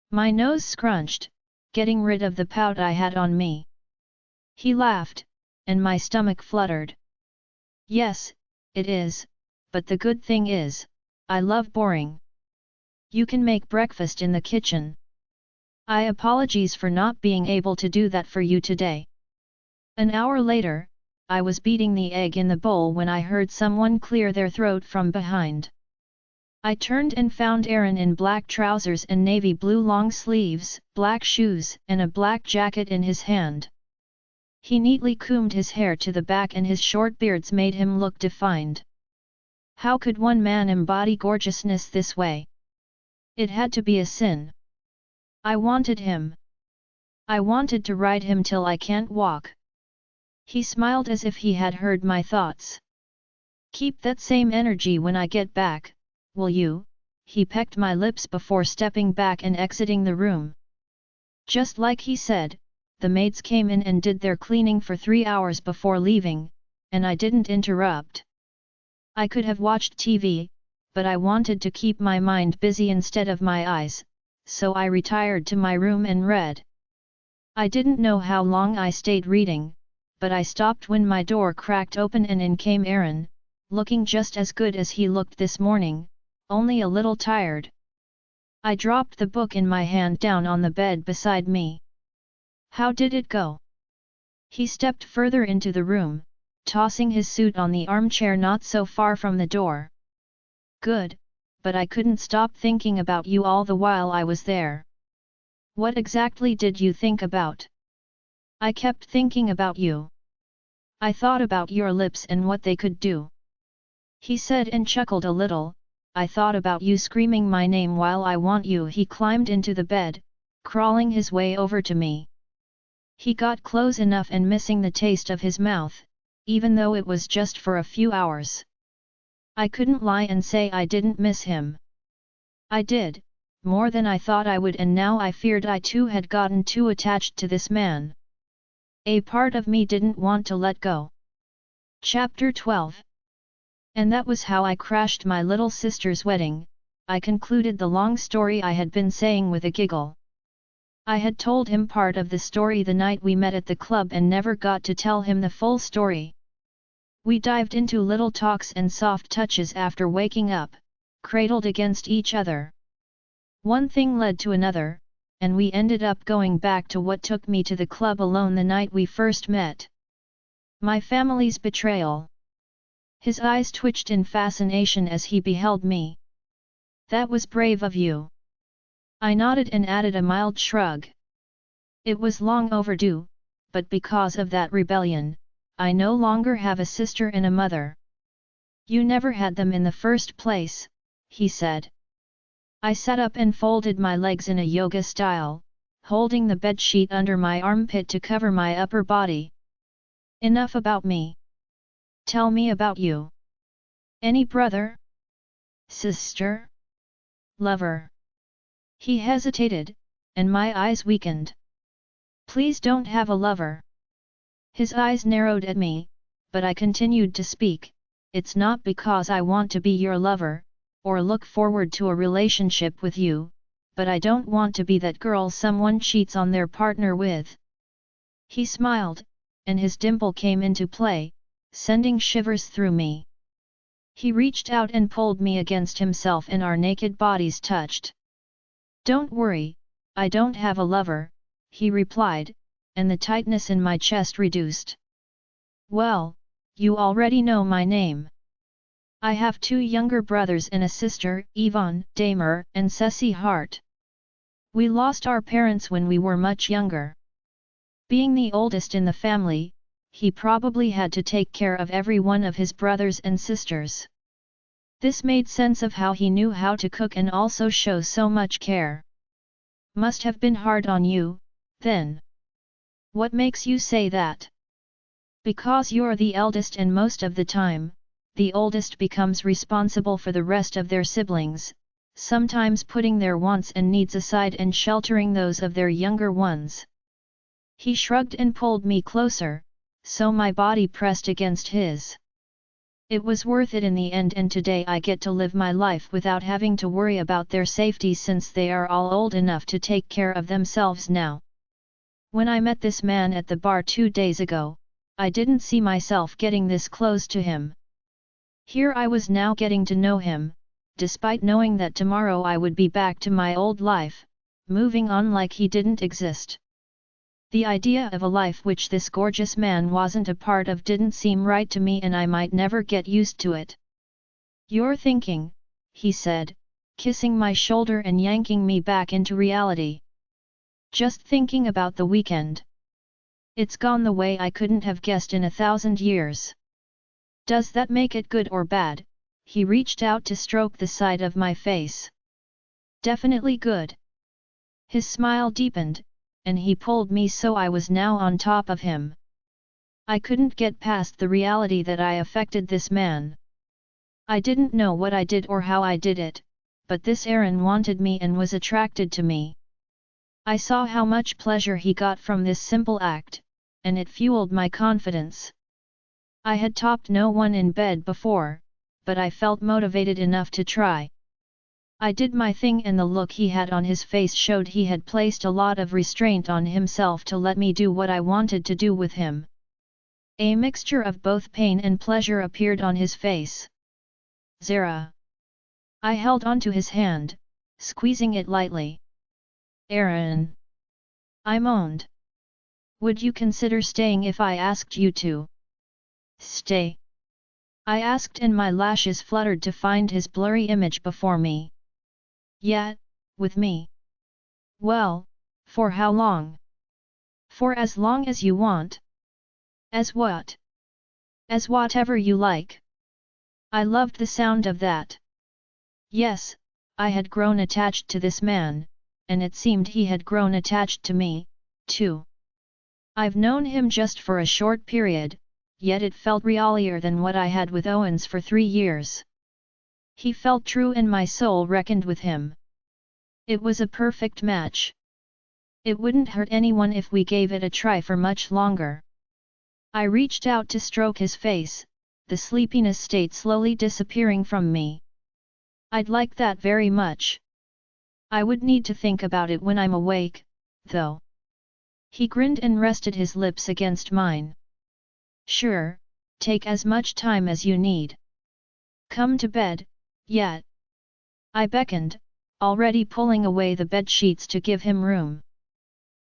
My nose scrunched, getting rid of the pout I had on me. He laughed, and my stomach fluttered. Yes, it is, but the good thing is, I love boring. You can make breakfast in the kitchen. I apologize for not being able to do that for you today. An hour later, I was beating the egg in the bowl when I heard someone clear their throat from behind. I turned and found Aaron in black trousers and navy blue long sleeves, black shoes and a black jacket in his hand. He neatly combed his hair to the back and his short beards made him look defined. How could one man embody gorgeousness this way? It had to be a sin. I wanted him. I wanted to ride him till I can't walk. He smiled as if he had heard my thoughts. Keep that same energy when I get back, will you? He pecked my lips before stepping back and exiting the room. Just like he said, the maids came in and did their cleaning for 3 hours before leaving, and I didn't interrupt. I could have watched TV, but I wanted to keep my mind busy instead of my eyes, so I retired to my room and read. I didn't know how long I stayed reading, but I stopped when my door cracked open and in came Aaron, looking just as good as he looked this morning, only a little tired. I dropped the book in my hand down on the bed beside me. How did it go? He stepped further into the room, tossing his suit on the armchair not so far from the door. Good, but I couldn't stop thinking about you all the while I was there. What exactly did you think about? I kept thinking about you. I thought about your lips and what they could do. He said and chuckled a little. I thought about you screaming my name while I want you. He climbed into the bed, crawling his way over to me. He got close enough and missing the taste of his mouth, even though it was just for a few hours. I couldn't lie and say I didn't miss him. I did, more than I thought I would, and now I feared I too had gotten too attached to this man. A part of me didn't want to let go. Chapter 12. And that was how I crashed my little sister's wedding. I concluded the long story I had been saying with a giggle. I had told him part of the story the night we met at the club and never got to tell him the full story. We dived into little talks and soft touches after waking up, cradled against each other. One thing led to another, and we ended up going back to what took me to the club alone the night we first met. My family's betrayal. His eyes twitched in fascination as he beheld me. That was brave of you. I nodded and added a mild shrug. It was long overdue, but because of that rebellion, I no longer have a sister and a mother. You never had them in the first place, he said. I sat up and folded my legs in a yoga style, holding the bedsheet under my armpit to cover my upper body. Enough about me. Tell me about you. Any brother? Sister? Lover? He hesitated, and my eyes weakened. Please don't have a lover. His eyes narrowed at me, but I continued to speak. It's not because I want to be your lover, or look forward to a relationship with you, but I don't want to be that girl someone cheats on their partner with. He smiled, and his dimple came into play, sending shivers through me. He reached out and pulled me against himself and our naked bodies touched. Don't worry, I don't have a lover, he replied, and the tightness in my chest reduced. Well, you already know my name. I have 2 younger brothers and a sister, Yvonne, Damer, and Ceci Hart. We lost our parents when we were much younger. Being the oldest in the family, he probably had to take care of every one of his brothers and sisters. This made sense of how he knew how to cook and also show so much care. Must have been hard on you, then. What makes you say that? Because you're the eldest and most of the time, the oldest becomes responsible for the rest of their siblings, sometimes putting their wants and needs aside and sheltering those of their younger ones. He shrugged and pulled me closer, so my body pressed against his. It was worth it in the end, and today I get to live my life without having to worry about their safety since they are all old enough to take care of themselves now. When I met this man at the bar 2 days ago, I didn't see myself getting this close to him. Here I was now getting to know him, despite knowing that tomorrow I would be back to my old life, moving on like he didn't exist. The idea of a life which this gorgeous man wasn't a part of didn't seem right to me, and I might never get used to it. "You're thinking," he said, kissing my shoulder and yanking me back into reality. "Just thinking about the weekend. It's gone the way I couldn't have guessed in 1,000 years. Does that make it good or bad?" He reached out to stroke the side of my face. "Definitely good." His smile deepened, and he pulled me so I was now on top of him. I couldn't get past the reality that I affected this man. I didn't know what I did or how I did it, but this Aaron wanted me and was attracted to me. I saw how much pleasure he got from this simple act, and it fueled my confidence. I had topped no one in bed before, but I felt motivated enough to try. I did my thing, and the look he had on his face showed he had placed a lot of restraint on himself to let me do what I wanted to do with him. A mixture of both pain and pleasure appeared on his face. "Zera." I held onto his hand, squeezing it lightly. "Aaron," I moaned. "Would you consider staying if I asked you to?" "Stay?" I asked, and my lashes fluttered to find his blurry image before me. "Yeah, with me." "Well, for how long?" "For as long as you want." "As what?" "As whatever you like." I loved the sound of that. Yes, I had grown attached to this man, and it seemed he had grown attached to me, too. I've known him just for a short period, yet it felt realier than what I had with Owens for 3 years. He felt true and my soul reckoned with him. It was a perfect match. It wouldn't hurt anyone if we gave it a try for much longer. I reached out to stroke his face, the sleepiness state slowly disappearing from me. "I'd like that very much. I would need to think about it when I'm awake, though." He grinned and rested his lips against mine. "Sure, take as much time as you need. Come to bed, yet." I beckoned, already pulling away the bed sheets to give him room.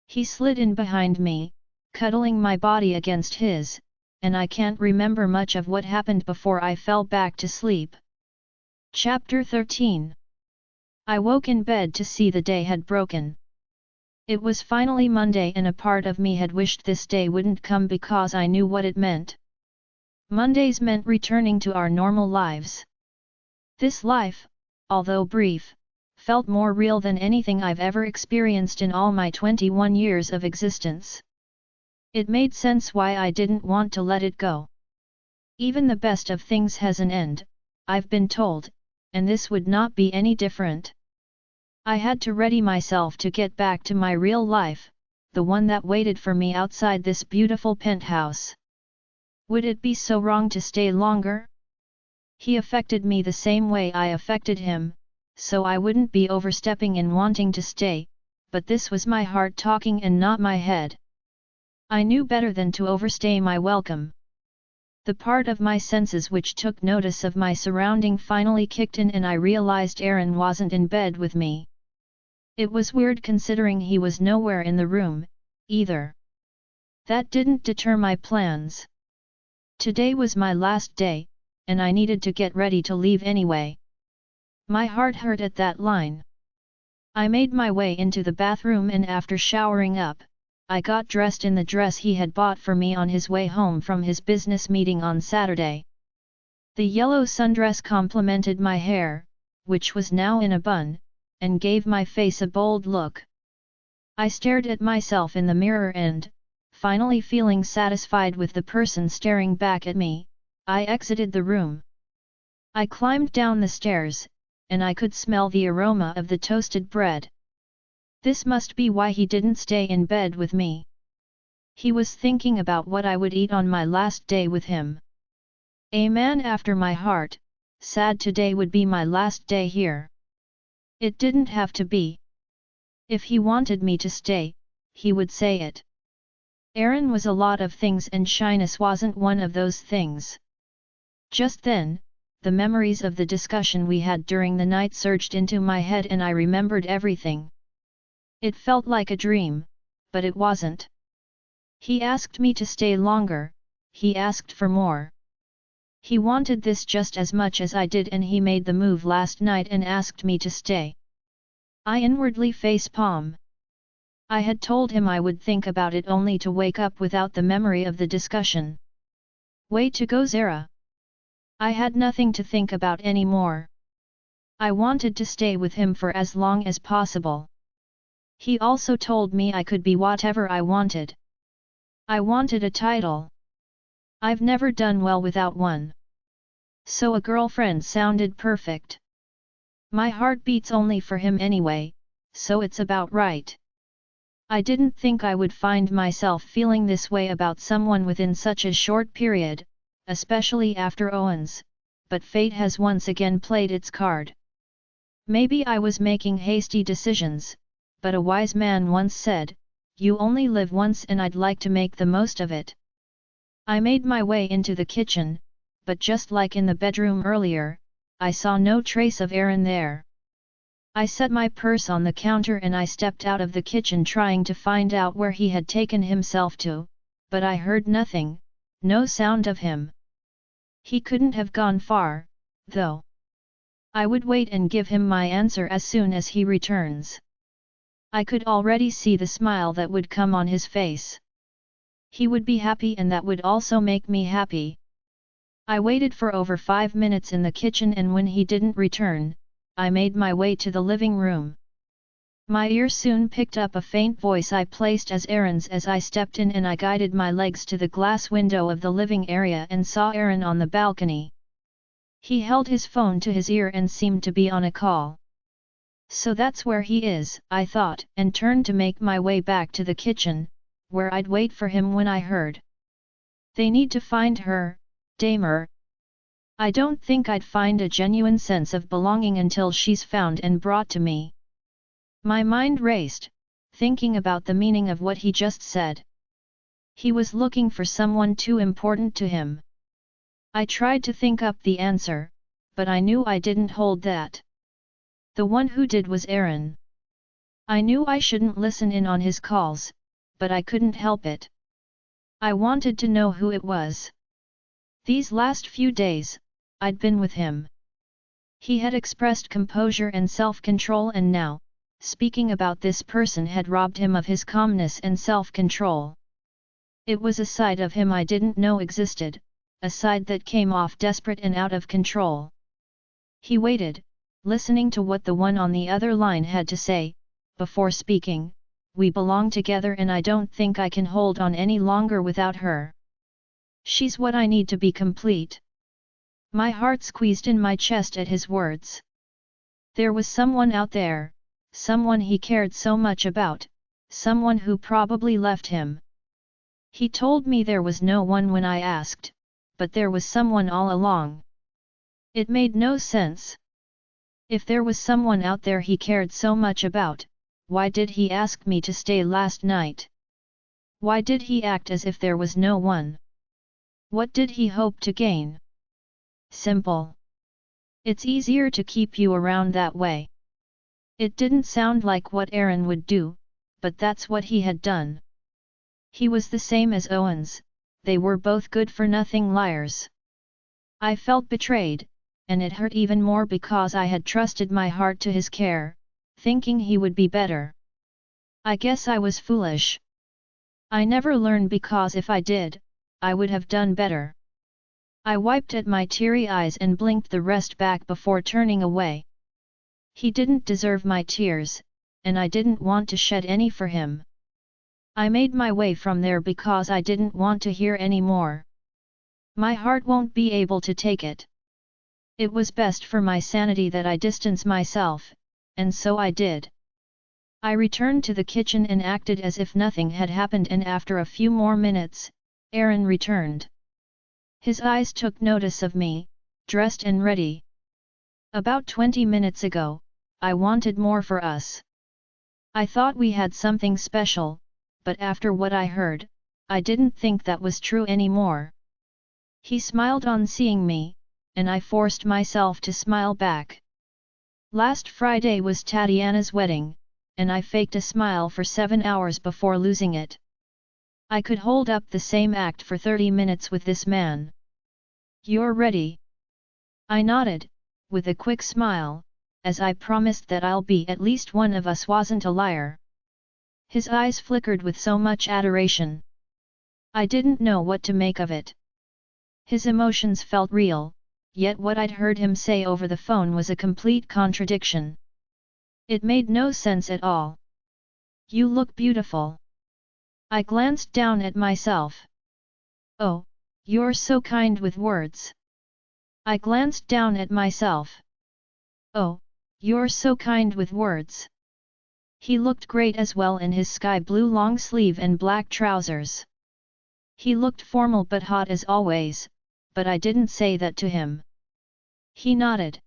He slid in behind me, cuddling my body against his, and I can't remember much of what happened before I fell back to sleep. Chapter 13. I woke in bed to see the day had broken. It was finally Monday, and a part of me had wished this day wouldn't come because I knew what it meant. Mondays meant returning to our normal lives. This life, although brief, felt more real than anything I've ever experienced in all my 21 years of existence. It made sense why I didn't want to let it go. Even the best of things has an end, I've been told, and this would not be any different. I had to ready myself to get back to my real life, the one that waited for me outside this beautiful penthouse. Would it be so wrong to stay longer? He affected me the same way I affected him, so I wouldn't be overstepping in wanting to stay, but this was my heart talking and not my head. I knew better than to overstay my welcome. The part of my senses which took notice of my surrounding finally kicked in, and I realized Aaron wasn't in bed with me. It was weird considering he was nowhere in the room, either. That didn't deter my plans. Today was my last day, and I needed to get ready to leave anyway. My heart hurt at that line. I made my way into the bathroom, and after showering up, I got dressed in the dress he had bought for me on his way home from his business meeting on Saturday. The yellow sundress complemented my hair, which was now in a bun, and gave my face a bold look. I stared at myself in the mirror and, finally feeling satisfied with the person staring back at me, I exited the room. I climbed down the stairs, and I could smell the aroma of the toasted bread. This must be why he didn't stay in bed with me. He was thinking about what I would eat on my last day with him. A man after my heart, sad today would be my last day here. It didn't have to be. If he wanted me to stay, he would say it. Aaron was a lot of things and shyness wasn't one of those things. Just then, the memories of the discussion we had during the night surged into my head and I remembered everything. It felt like a dream, but it wasn't. He asked me to stay longer, he asked for more. He wanted this just as much as I did and he made the move last night and asked me to stay. I inwardly face-palm. I had told him I would think about it only to wake up without the memory of the discussion. Way to go, Zera. I had nothing to think about anymore. I wanted to stay with him for as long as possible. He also told me I could be whatever I wanted. I wanted a title. I've never done well without one. So a girlfriend sounded perfect. My heart beats only for him anyway, so it's about right. I didn't think I would find myself feeling this way about someone within such a short period, especially after Owens, but fate has once again played its card. Maybe I was making hasty decisions, but a wise man once said, "You only live once and I'd like to make the most of it." I made my way into the kitchen, but just like in the bedroom earlier, I saw no trace of Aaron there. I set my purse on the counter and I stepped out of the kitchen trying to find out where he had taken himself to, but I heard nothing, no sound of him. He couldn't have gone far, though. I would wait and give him my answer as soon as he returns. I could already see the smile that would come on his face. He would be happy and that would also make me happy. I waited for over 5 minutes in the kitchen and when he didn't return, I made my way to the living room. My ear soon picked up a faint voice I placed as Aaron's as I stepped in and I guided my legs to the glass window of the living area and saw Aaron on the balcony. He held his phone to his ear and seemed to be on a call. So that's where he is, I thought, and turned to make my way back to the kitchen, where I'd wait for him when I heard. They need to find her, Damer. I don't think I'd find a genuine sense of belonging until she's found and brought to me. My mind raced, thinking about the meaning of what he just said. He was looking for someone too important to him. I tried to think up the answer, but I knew I didn't hold that. The one who did was Aaron. I knew I shouldn't listen in on his calls, but I couldn't help it. I wanted to know who it was. These last few days, I'd been with him. He had expressed composure and self-control and now, speaking about this person had robbed him of his calmness and self-control. It was a side of him I didn't know existed, a side that came off desperate and out of control. He waited, listening to what the one on the other line had to say, before speaking. We belong together and I don't think I can hold on any longer without her. She's what I need to be complete. My heart squeezed in my chest at his words. There was someone out there, someone he cared so much about, someone who probably left him. He told me there was no one when I asked, but there was someone all along. It made no sense. If there was someone out there he cared so much about, why did he ask me to stay last night? Why did he act as if there was no one? What did he hope to gain? Simple. It's easier to keep you around that way. It didn't sound like what Aaron would do, but that's what he had done. He was the same as Owens, they were both good-for-nothing liars. I felt betrayed, and it hurt even more because I had trusted my heart to his care, thinking he would be better. I guess I was foolish. I never learned because if I did, I would have done better. I wiped at my teary eyes and blinked the rest back before turning away. He didn't deserve my tears, and I didn't want to shed any for him. I made my way from there because I didn't want to hear any more. My heart won't be able to take it. It was best for my sanity that I distance myself, and so I did. I returned to the kitchen and acted as if nothing had happened, and after a few more minutes, Aaron returned. His eyes took notice of me, dressed and ready. About 20 minutes ago, I wanted more for us. I thought we had something special, but after what I heard, I didn't think that was true anymore. He smiled on seeing me, and I forced myself to smile back. Last Friday was Tatiana's wedding, and I faked a smile for 7 hours before losing it. I could hold up the same act for 30 minutes with this man. You're ready? I nodded, with a quick smile, as I promised that I'll be at least one of us wasn't a liar. His eyes flickered with so much adoration. I didn't know what to make of it. His emotions felt real, yet what I'd heard him say over the phone was a complete contradiction. It made no sense at all. You look beautiful. I glanced down at myself. Oh, you're so kind with words. I glanced down at myself. Oh, you're so kind with words. He looked great as well in his sky blue long sleeve and black trousers. He looked formal but hot as always, but I didn't say that to him. He nodded.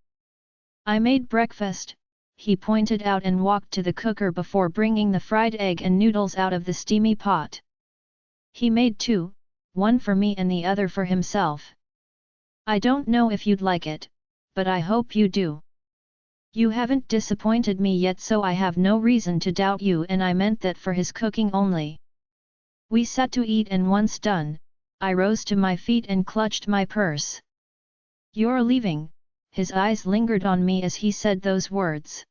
I made breakfast, he pointed out, and walked to the cooker before bringing the fried egg and noodles out of the steamy pot. He made two, one for me and the other for himself. I don't know if you'd like it, but I hope you do. You haven't disappointed me yet, so I have no reason to doubt you, and I meant that for his cooking only. We sat to eat, and once done, I rose to my feet and clutched my purse. You're leaving? His eyes lingered on me as he said those words.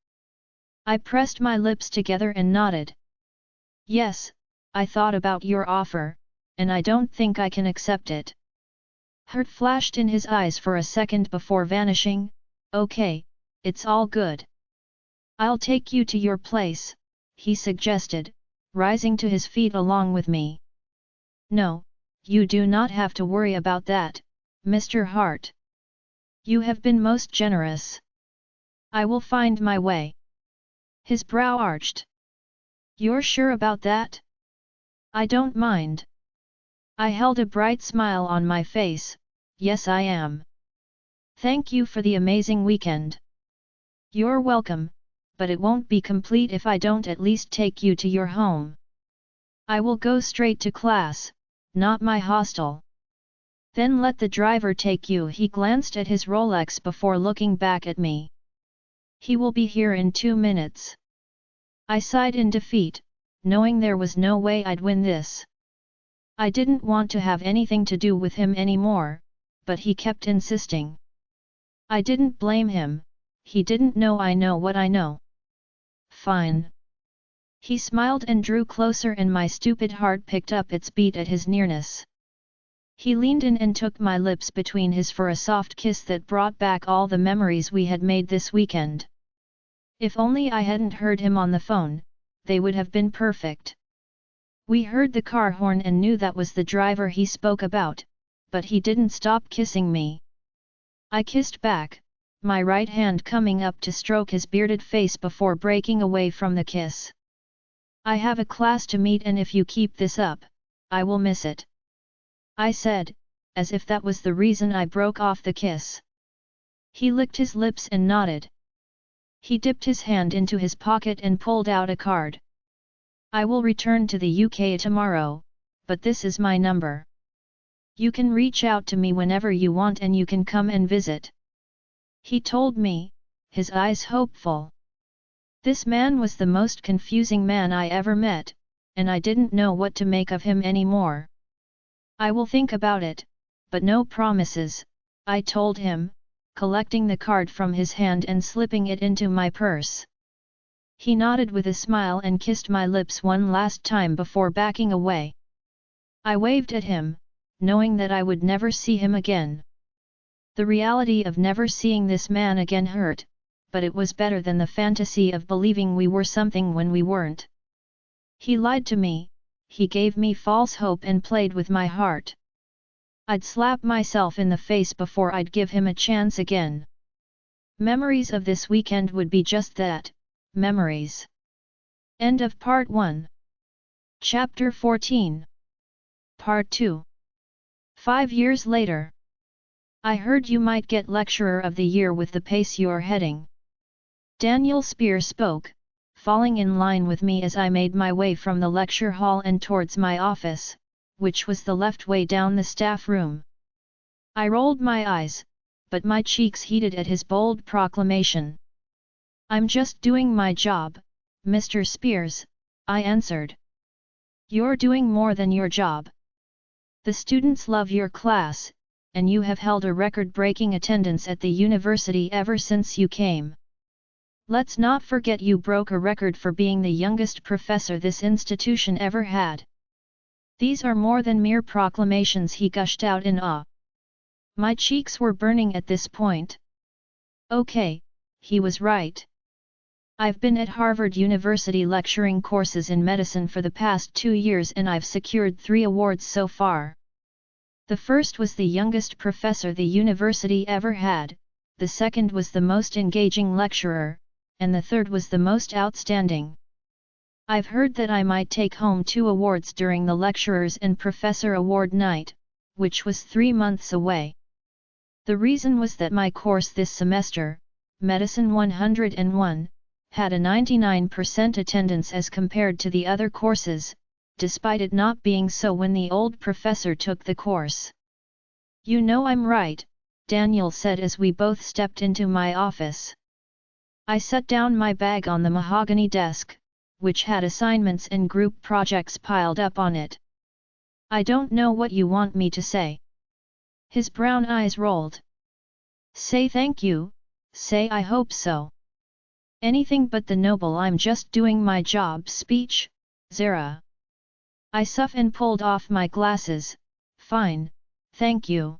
I pressed my lips together and nodded. Yes, I thought about your offer, and I don't think I can accept it. Hurt flashed in his eyes for a second before vanishing. Okay, it's all good. I'll take you to your place, he suggested, rising to his feet along with me. No, you do not have to worry about that, Mr. Hart. You have been most generous. I will find my way. His brow arched. You're sure about that? I don't mind. I held a bright smile on my face. Yes, I am. Thank you for the amazing weekend. You're welcome, but it won't be complete if I don't at least take you to your home. I will go straight to class, not my hostel. Then let the driver take you. He glanced at his Rolex before looking back at me. He will be here in 2 minutes. I sighed in defeat, knowing there was no way I'd win this. I didn't want to have anything to do with him anymore, but he kept insisting. I didn't blame him, he didn't know I know what I know. Fine. He smiled and drew closer, and my stupid heart picked up its beat at his nearness. He leaned in and took my lips between his for a soft kiss that brought back all the memories we had made this weekend. If only I hadn't heard him on the phone, they would have been perfect. We heard the car horn and knew that was the driver he spoke about, but he didn't stop kissing me. I kissed back, my right hand coming up to stroke his bearded face before breaking away from the kiss. I have a class to meet, and if you keep this up, I will miss it. I said, as if that was the reason I broke off the kiss. He licked his lips and nodded. He dipped his hand into his pocket and pulled out a card. I will return to the UK tomorrow, but this is my number. You can reach out to me whenever you want, and you can come and visit. He told me, his eyes hopeful. This man was the most confusing man I ever met, and I didn't know what to make of him anymore. I will think about it, but no promises, I told him, collecting the card from his hand and slipping it into my purse. He nodded with a smile and kissed my lips one last time before backing away. I waved at him, knowing that I would never see him again. The reality of never seeing this man again hurt, but it was better than the fantasy of believing we were something when we weren't. He lied to me, he gave me false hope and played with my heart. I'd slap myself in the face before I'd give him a chance again. Memories of this weekend would be just that, memories. End of Part 1. Chapter 14. Part 2. 5 years later. I heard you might get Lecturer of the Year with the pace you're heading. Daniel Spear spoke, falling in line with me as I made my way from the lecture hall and towards my office, which was the left way down the staff room. I rolled my eyes, but my cheeks heated at his bold proclamation. I'm just doing my job, Mr. Spears, I answered. You're doing more than your job. The students love your class, and you have held a record-breaking attendance at the university ever since you came. Let's not forget you broke a record for being the youngest professor this institution ever had. These are more than mere proclamations, he gushed out in awe. My cheeks were burning at this point. Okay, he was right. I've been at Harvard University lecturing courses in medicine for the past 2 years and I've secured 3 awards so far. The first was the youngest professor the university ever had, the second was the most engaging lecturer, and the third was the most outstanding. I've heard that I might take home 2 awards during the Lecturers and Professor Award night, which was 3 months away. The reason was that my course this semester, Medicine 101, had a 99% attendance as compared to the other courses, despite it not being so when the old professor took the course. You know I'm right, Daniel said as we both stepped into my office. I set down my bag on the mahogany desk, which had assignments and group projects piled up on it. I don't know what you want me to say. His brown eyes rolled. Say thank you, say I hope so. Anything but the noble I'm just doing my job speech, Zera. I suff and pulled off my glasses. Fine, thank you.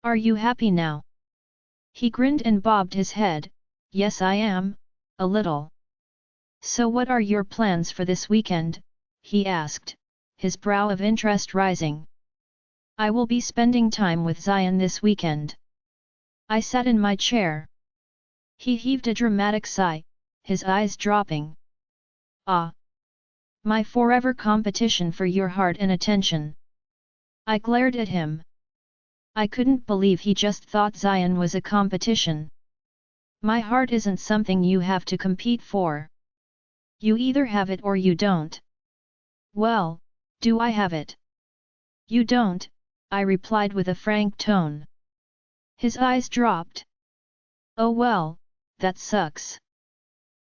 Are you happy now? He grinned and bobbed his head. Yes I am, a little. So what are your plans for this weekend? He asked, his brow of interest rising. I will be spending time with Zion this weekend. I sat in my chair. He heaved a dramatic sigh, his eyes dropping. Ah! My forever competition for your heart and attention. I glared at him. I couldn't believe he just thought Zion was a competition. My heart isn't something you have to compete for. You either have it or you don't. Well, do I have it? You don't, I replied with a frank tone. His eyes dropped. Oh well, that sucks.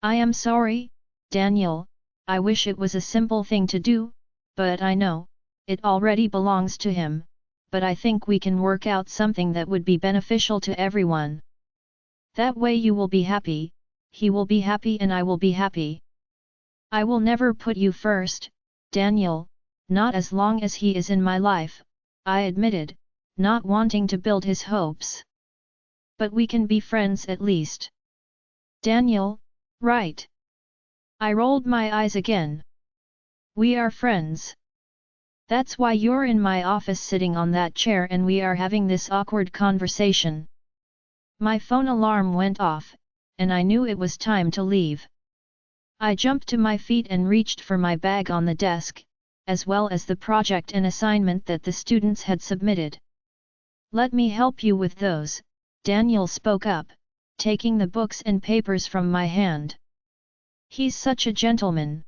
I am sorry, Daniel, I wish it was a simple thing to do, but I know, it already belongs to him, but I think we can work out something that would be beneficial to everyone. That way you will be happy, he will be happy and I will be happy. I will never put you first, Daniel, not as long as he is in my life, I admitted, not wanting to build his hopes. But we can be friends at least. Daniel, right? I rolled my eyes again. We are friends. That's why you're in my office sitting on that chair and we are having this awkward conversation. My phone alarm went off, and I knew it was time to leave. I jumped to my feet and reached for my bag on the desk, as well as the project and assignment that the students had submitted. Let me help you with those, Daniel spoke up, taking the books and papers from my hand. He's such a gentleman.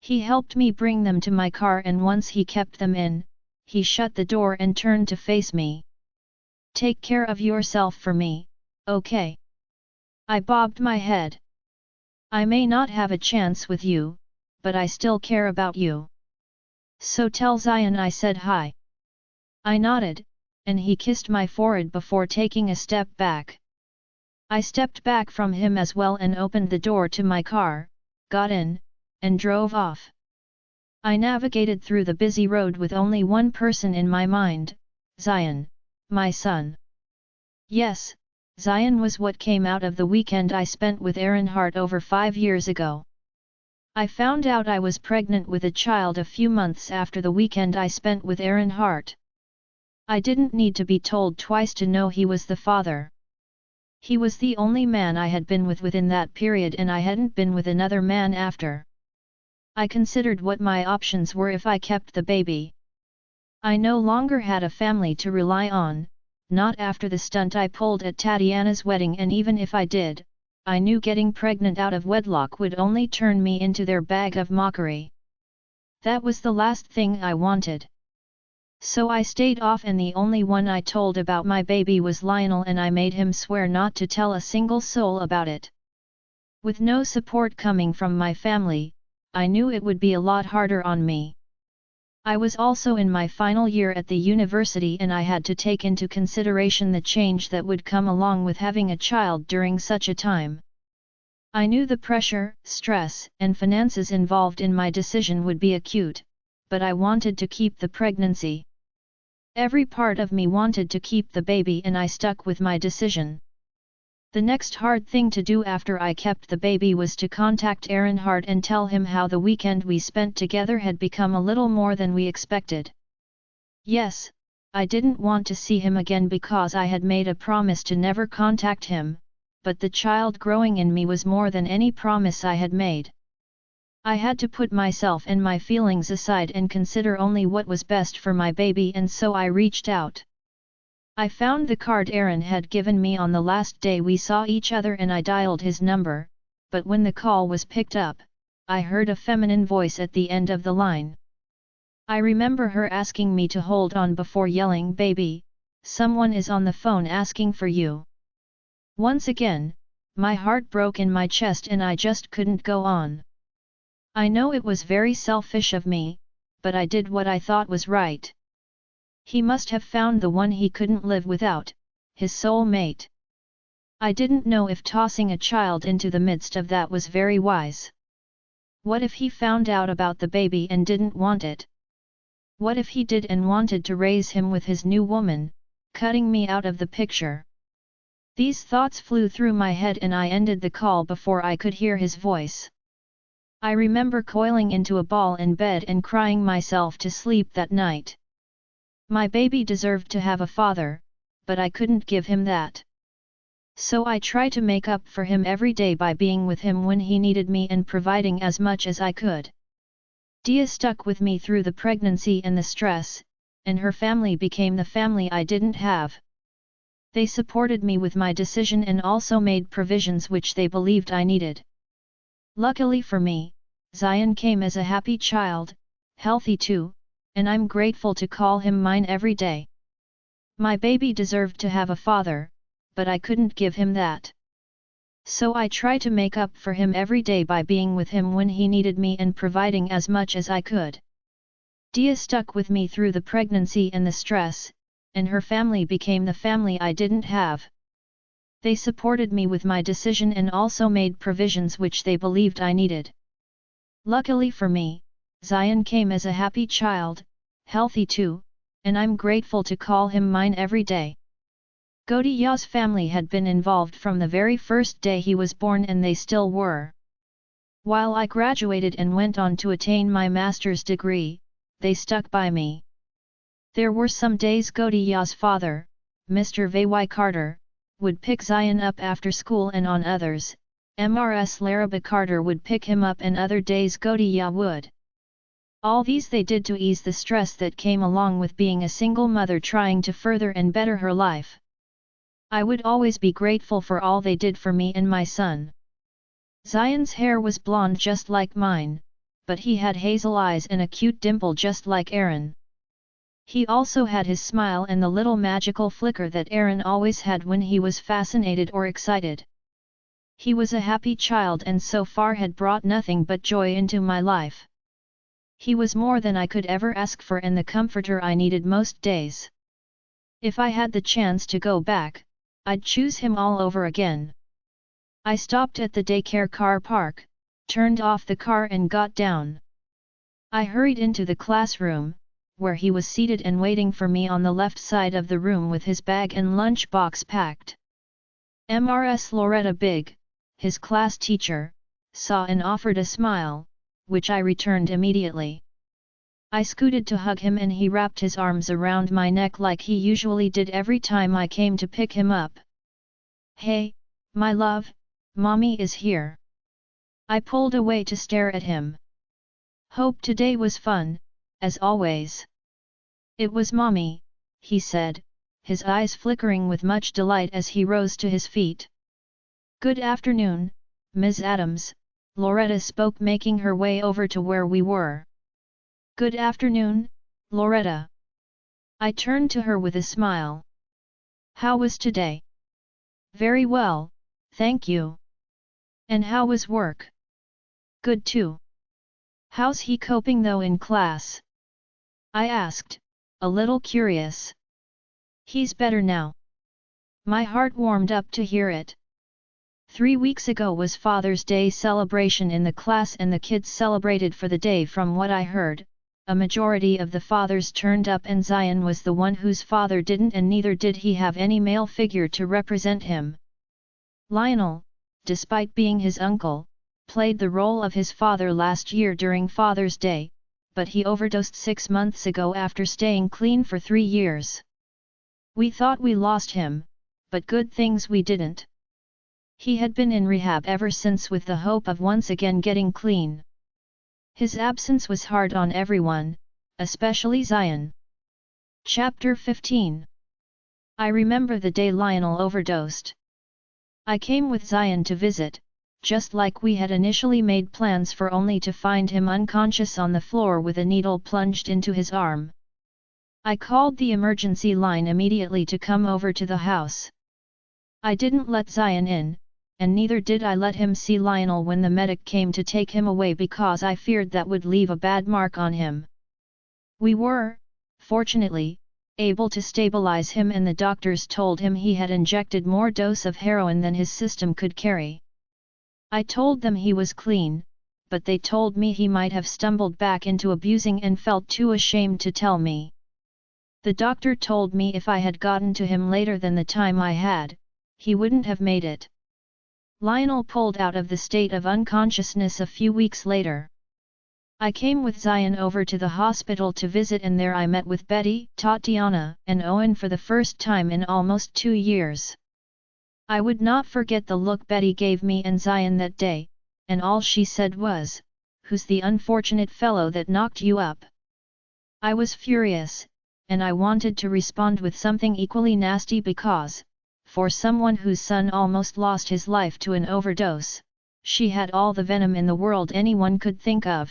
He helped me bring them to my car and once he kept them in, he shut the door and turned to face me. Take care of yourself for me, okay? I bobbed my head. I may not have a chance with you, but I still care about you. So tell Zion I said hi. I nodded, and he kissed my forehead before taking a step back. I stepped back from him as well and opened the door to my car, got in, and drove off. I navigated through the busy road with only one person in my mind, Zion, my son. Yes, Zion was what came out of the weekend I spent with Aaron Hart over 5 years ago. I found out I was pregnant with a child a few months after the weekend I spent with Aaron Hart. I didn't need to be told twice to know he was the father. He was the only man I had been with within that period, and I hadn't been with another man after. I considered what my options were if I kept the baby. I no longer had a family to rely on, not after the stunt I pulled at Tatiana's wedding, and even if I did, I knew getting pregnant out of wedlock would only turn me into their bag of mockery. That was the last thing I wanted. So I stayed off, and the only one I told about my baby was Lionel, and I made him swear not to tell a single soul about it. With no support coming from my family, I knew it would be a lot harder on me. I was also in my final year at the university, and I had to take into consideration the change that would come along with having a child during such a time. I knew the pressure, stress, and finances involved in my decision would be acute, but I wanted to keep the pregnancy. Every part of me wanted to keep the baby, and I stuck with my decision. The next hard thing to do after I kept the baby was to contact Aaron Hart and tell him how the weekend we spent together had become a little more than we expected. Yes, I didn't want to see him again because I had made a promise to never contact him, but the child growing in me was more than any promise I had made. I had to put myself and my feelings aside and consider only what was best for my baby, and so I reached out. I found the card Aaron had given me on the last day we saw each other, and I dialed his number, but when the call was picked up, I heard a feminine voice at the end of the line. I remember her asking me to hold on before yelling, "Baby, someone is on the phone asking for you." Once again, my heart broke in my chest and I just couldn't go on. I know it was very selfish of me, but I did what I thought was right. He must have found the one he couldn't live without, his soul mate. I didn't know if tossing a child into the midst of that was very wise. What if he found out about the baby and didn't want it? What if he did and wanted to raise him with his new woman, cutting me out of the picture? These thoughts flew through my head and I ended the call before I could hear his voice. I remember coiling into a ball in bed and crying myself to sleep that night. My baby deserved to have a father, but I couldn't give him that. So I tried to make up for him every day by being with him when he needed me and providing as much as I could. Dia stuck with me through the pregnancy and the stress, and her family became the family I didn't have. They supported me with my decision and also made provisions which they believed I needed. Luckily for me, Zion came as a happy child, healthy too, and I'm grateful to call him mine every day. My baby deserved to have a father, but I couldn't give him that. So I try to make up for him every day by being with him when he needed me and providing as much as I could. Dia stuck with me through the pregnancy and the stress, and her family became the family I didn't have. They supported me with my decision and also made provisions which they believed I needed. Luckily for me, Zion came as a happy child, healthy too, and I'm grateful to call him mine every day. Godiya's family had been involved from the very first day he was born, and they still were. While I graduated and went on to attain my master's degree, they stuck by me. There were some days Godiya's father, Mr. Vy Carter, would pick Zion up after school, and on others, Mrs. Laraba Carter would pick him up, and other days Godiya would. All these they did to ease the stress that came along with being a single mother trying to further and better her life. I would always be grateful for all they did for me and my son. Zion's hair was blonde just like mine, but he had hazel eyes and a cute dimple just like Aaron. He also had his smile and the little magical flicker that Aaron always had when he was fascinated or excited. He was a happy child and so far had brought nothing but joy into my life. He was more than I could ever ask for and the comforter I needed most days. If I had the chance to go back, I'd choose him all over again. I stopped at the daycare car park, turned off the car and got down. I hurried into the classroom, where he was seated and waiting for me on the left side of the room with his bag and lunch box packed. Mrs. Loretta Big, his class teacher, saw and offered a smile, which I returned immediately. I scooted to hug him and he wrapped his arms around my neck like he usually did every time I came to pick him up. "Hey, my love, Mommy is here." I pulled away to stare at him. "Hope today was fun, as always." "It was, Mommy," he said, his eyes flickering with much delight as he rose to his feet. "Good afternoon, Ms. Adams," Loretta spoke, making her way over to where we were. "Good afternoon, Loretta." I turned to her with a smile. "How was today?" "Very well, thank you." "And how was work?" "Good too." "How's he coping though in class?" I asked, a little curious. "He's better now." My heart warmed up to hear it. 3 weeks ago was Father's Day celebration in the class and the kids celebrated for the day. From what I heard, a majority of the fathers turned up and Zion was the one whose father didn't, and neither did he have any male figure to represent him. Lionel, despite being his uncle, played the role of his father last year during Father's Day, but he overdosed 6 months ago after staying clean for 3 years. We thought we lost him, but good things we didn't. He had been in rehab ever since with the hope of once again getting clean. His absence was hard on everyone, especially Zion. Chapter 15. I remember the day Lionel overdosed. I came with Zion to visit, just like we had initially made plans for, only to find him unconscious on the floor with a needle plunged into his arm. I called the emergency line immediately to come over to the house. I didn't let Zion in, and neither did I let him see Lionel when the medic came to take him away because I feared that would leave a bad mark on him. We were, fortunately, able to stabilize him, and the doctors told him he had injected more dose of heroin than his system could carry. I told them he was clean, but they told me he might have stumbled back into abusing and felt too ashamed to tell me. The doctor told me if I had gotten to him later than the time I had, he wouldn't have made it. Lionel pulled out of the state of unconsciousness a few weeks later. I came with Zion over to the hospital to visit, and there I met with Betty, Tatiana, and Owen for the first time in almost 2 years. I would not forget the look Betty gave me and Zion that day, and all she said was, "Who's the unfortunate fellow that knocked you up?" I was furious, and I wanted to respond with something equally nasty because, for someone whose son almost lost his life to an overdose, she had all the venom in the world anyone could think of.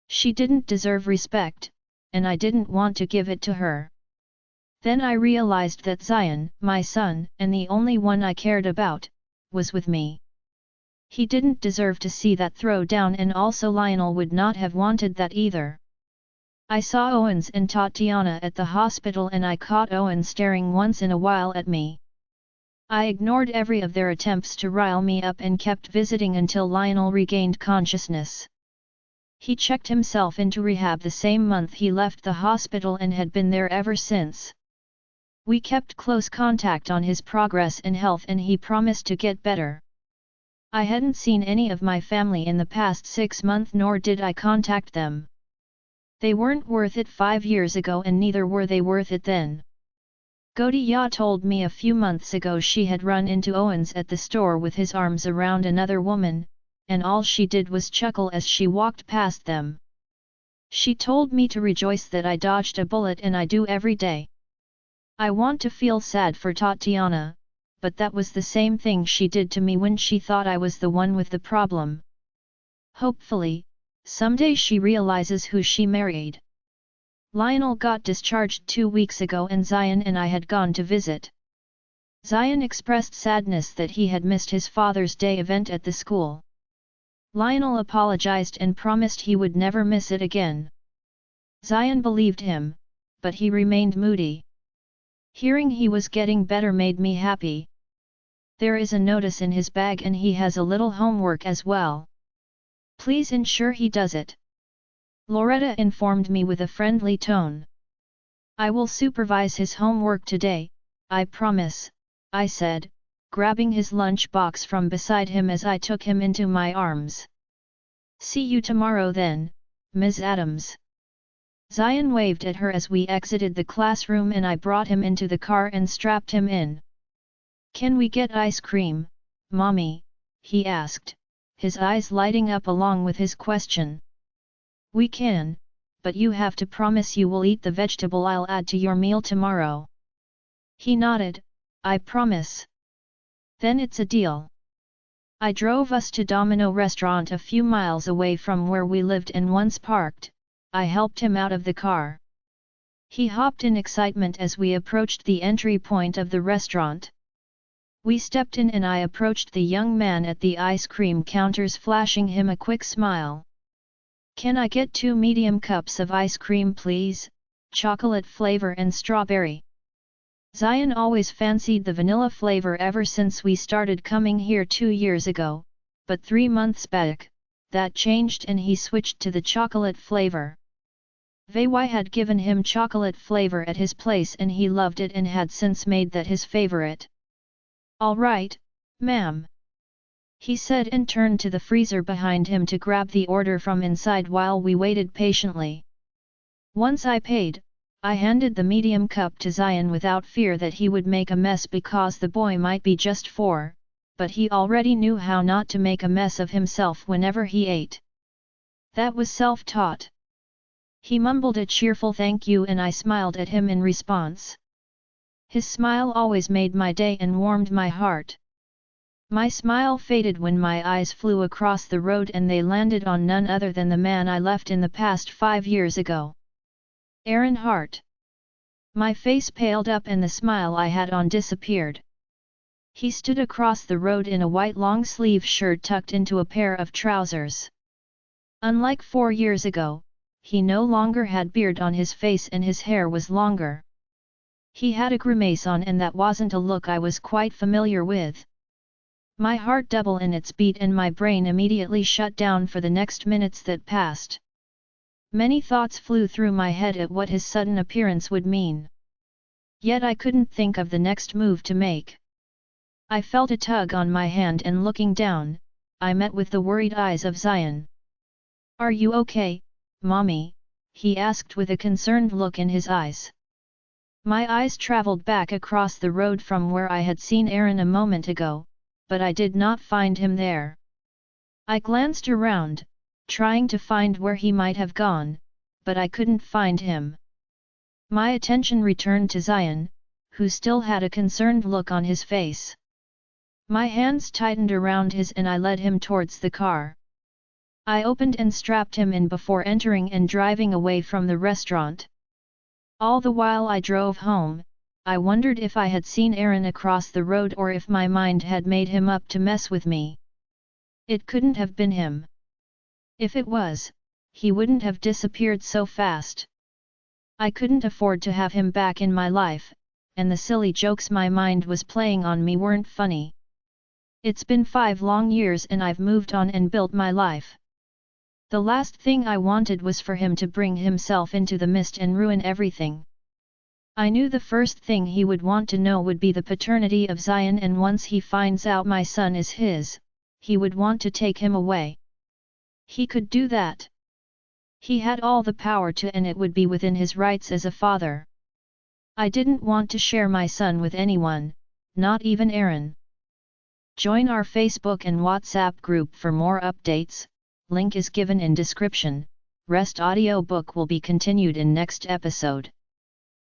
She didn't deserve respect, and I didn't want to give it to her. Then I realized that Zion, my son, and the only one I cared about, was with me. He didn't deserve to see that throwdown, and also Lionel would not have wanted that either. I saw Owens and Tatiana at the hospital, and I caught Owen staring once in a while at me. I ignored every of their attempts to rile me up and kept visiting until Lionel regained consciousness. He checked himself into rehab the same month he left the hospital and had been there ever since. We kept close contact on his progress and health, and he promised to get better. I hadn't seen any of my family in the past 6 months, nor did I contact them. They weren't worth it 5 years ago, and neither were they worth it then. Godiya told me a few months ago she had run into Owens at the store with his arms around another woman, and all she did was chuckle as she walked past them. She told me to rejoice that I dodged a bullet, and I do every day. I want to feel sad for Tatiana, but that was the same thing she did to me when she thought I was the one with the problem. Hopefully, someday she realizes who she married. Lionel got discharged 2 weeks ago, and Zion and I had gone to visit. Zion expressed sadness that he had missed his Father's Day event at the school. Lionel apologized and promised he would never miss it again. Zion believed him, but he remained moody. Hearing he was getting better made me happy. There is a notice in his bag, and he has a little homework as well. Please ensure he does it. Loretta informed me with a friendly tone. I will supervise his homework today, I promise, I said, grabbing his lunch box from beside him as I took him into my arms. See you tomorrow then, Ms. Adams. Zion waved at her as we exited the classroom and I brought him into the car and strapped him in. Can we get ice cream, Mommy? He asked, his eyes lighting up along with his question. We can, but you have to promise you will eat the vegetable I'll add to your meal tomorrow. He nodded, I promise. Then it's a deal. I drove us to Domino Restaurant a few miles away from where we lived and once parked, I helped him out of the car. He hopped in excitement as we approached the entry point of the restaurant. We stepped in and I approached the young man at the ice cream counters, flashing him a quick smile. Can I get 2 medium cups of ice cream please, chocolate flavor and strawberry? Zion always fancied the vanilla flavor ever since we started coming here 2 years ago, but 3 months back, that changed and he switched to the chocolate flavor. Vay had given him chocolate flavor at his place and he loved it and had since made that his favorite. All right, ma'am, he said and turned to the freezer behind him to grab the order from inside while we waited patiently. Once I paid, I handed the medium cup to Zion without fear that he would make a mess because the boy might be just 4, but he already knew how not to make a mess of himself whenever he ate. That was self-taught. He mumbled a cheerful thank you and I smiled at him in response. His smile always made my day and warmed my heart. My smile faded when my eyes flew across the road and they landed on none other than the man I left in the past 5 years ago. Aaron Hart. My face paled up and the smile I had on disappeared. He stood across the road in a white long-sleeve shirt tucked into a pair of trousers. Unlike 4 years ago, he no longer had beard on his face and his hair was longer. He had a grimace on and that wasn't a look I was quite familiar with. My heart doubled in its beat and my brain immediately shut down for the next minutes that passed. Many thoughts flew through my head at what his sudden appearance would mean. Yet I couldn't think of the next move to make. I felt a tug on my hand and looking down, I met with the worried eyes of Zion. Are you okay, Mommy? He asked with a concerned look in his eyes. My eyes traveled back across the road from where I had seen Aaron a moment ago, but I did not find him there. I glanced around, trying to find where he might have gone, but I couldn't find him. My attention returned to Zion, who still had a concerned look on his face. My hands tightened around his and I led him towards the car. I opened and strapped him in before entering and driving away from the restaurant. All the while I drove home, I wondered if I had seen Aaron across the road or if my mind had made him up to mess with me. It couldn't have been him. If it was, he wouldn't have disappeared so fast. I couldn't afford to have him back in my life, and the silly jokes my mind was playing on me weren't funny. It's been 5 long years and I've moved on and built my life. The last thing I wanted was for him to bring himself into the mist and ruin everything. I knew the first thing he would want to know would be the paternity of Zion, and once he finds out my son is his, he would want to take him away. He could do that. He had all the power to, and it would be within his rights as a father. I didn't want to share my son with anyone, not even Aaron. Join our Facebook and WhatsApp group for more updates. Link is given in description. Rest audiobook will be continued in next episode.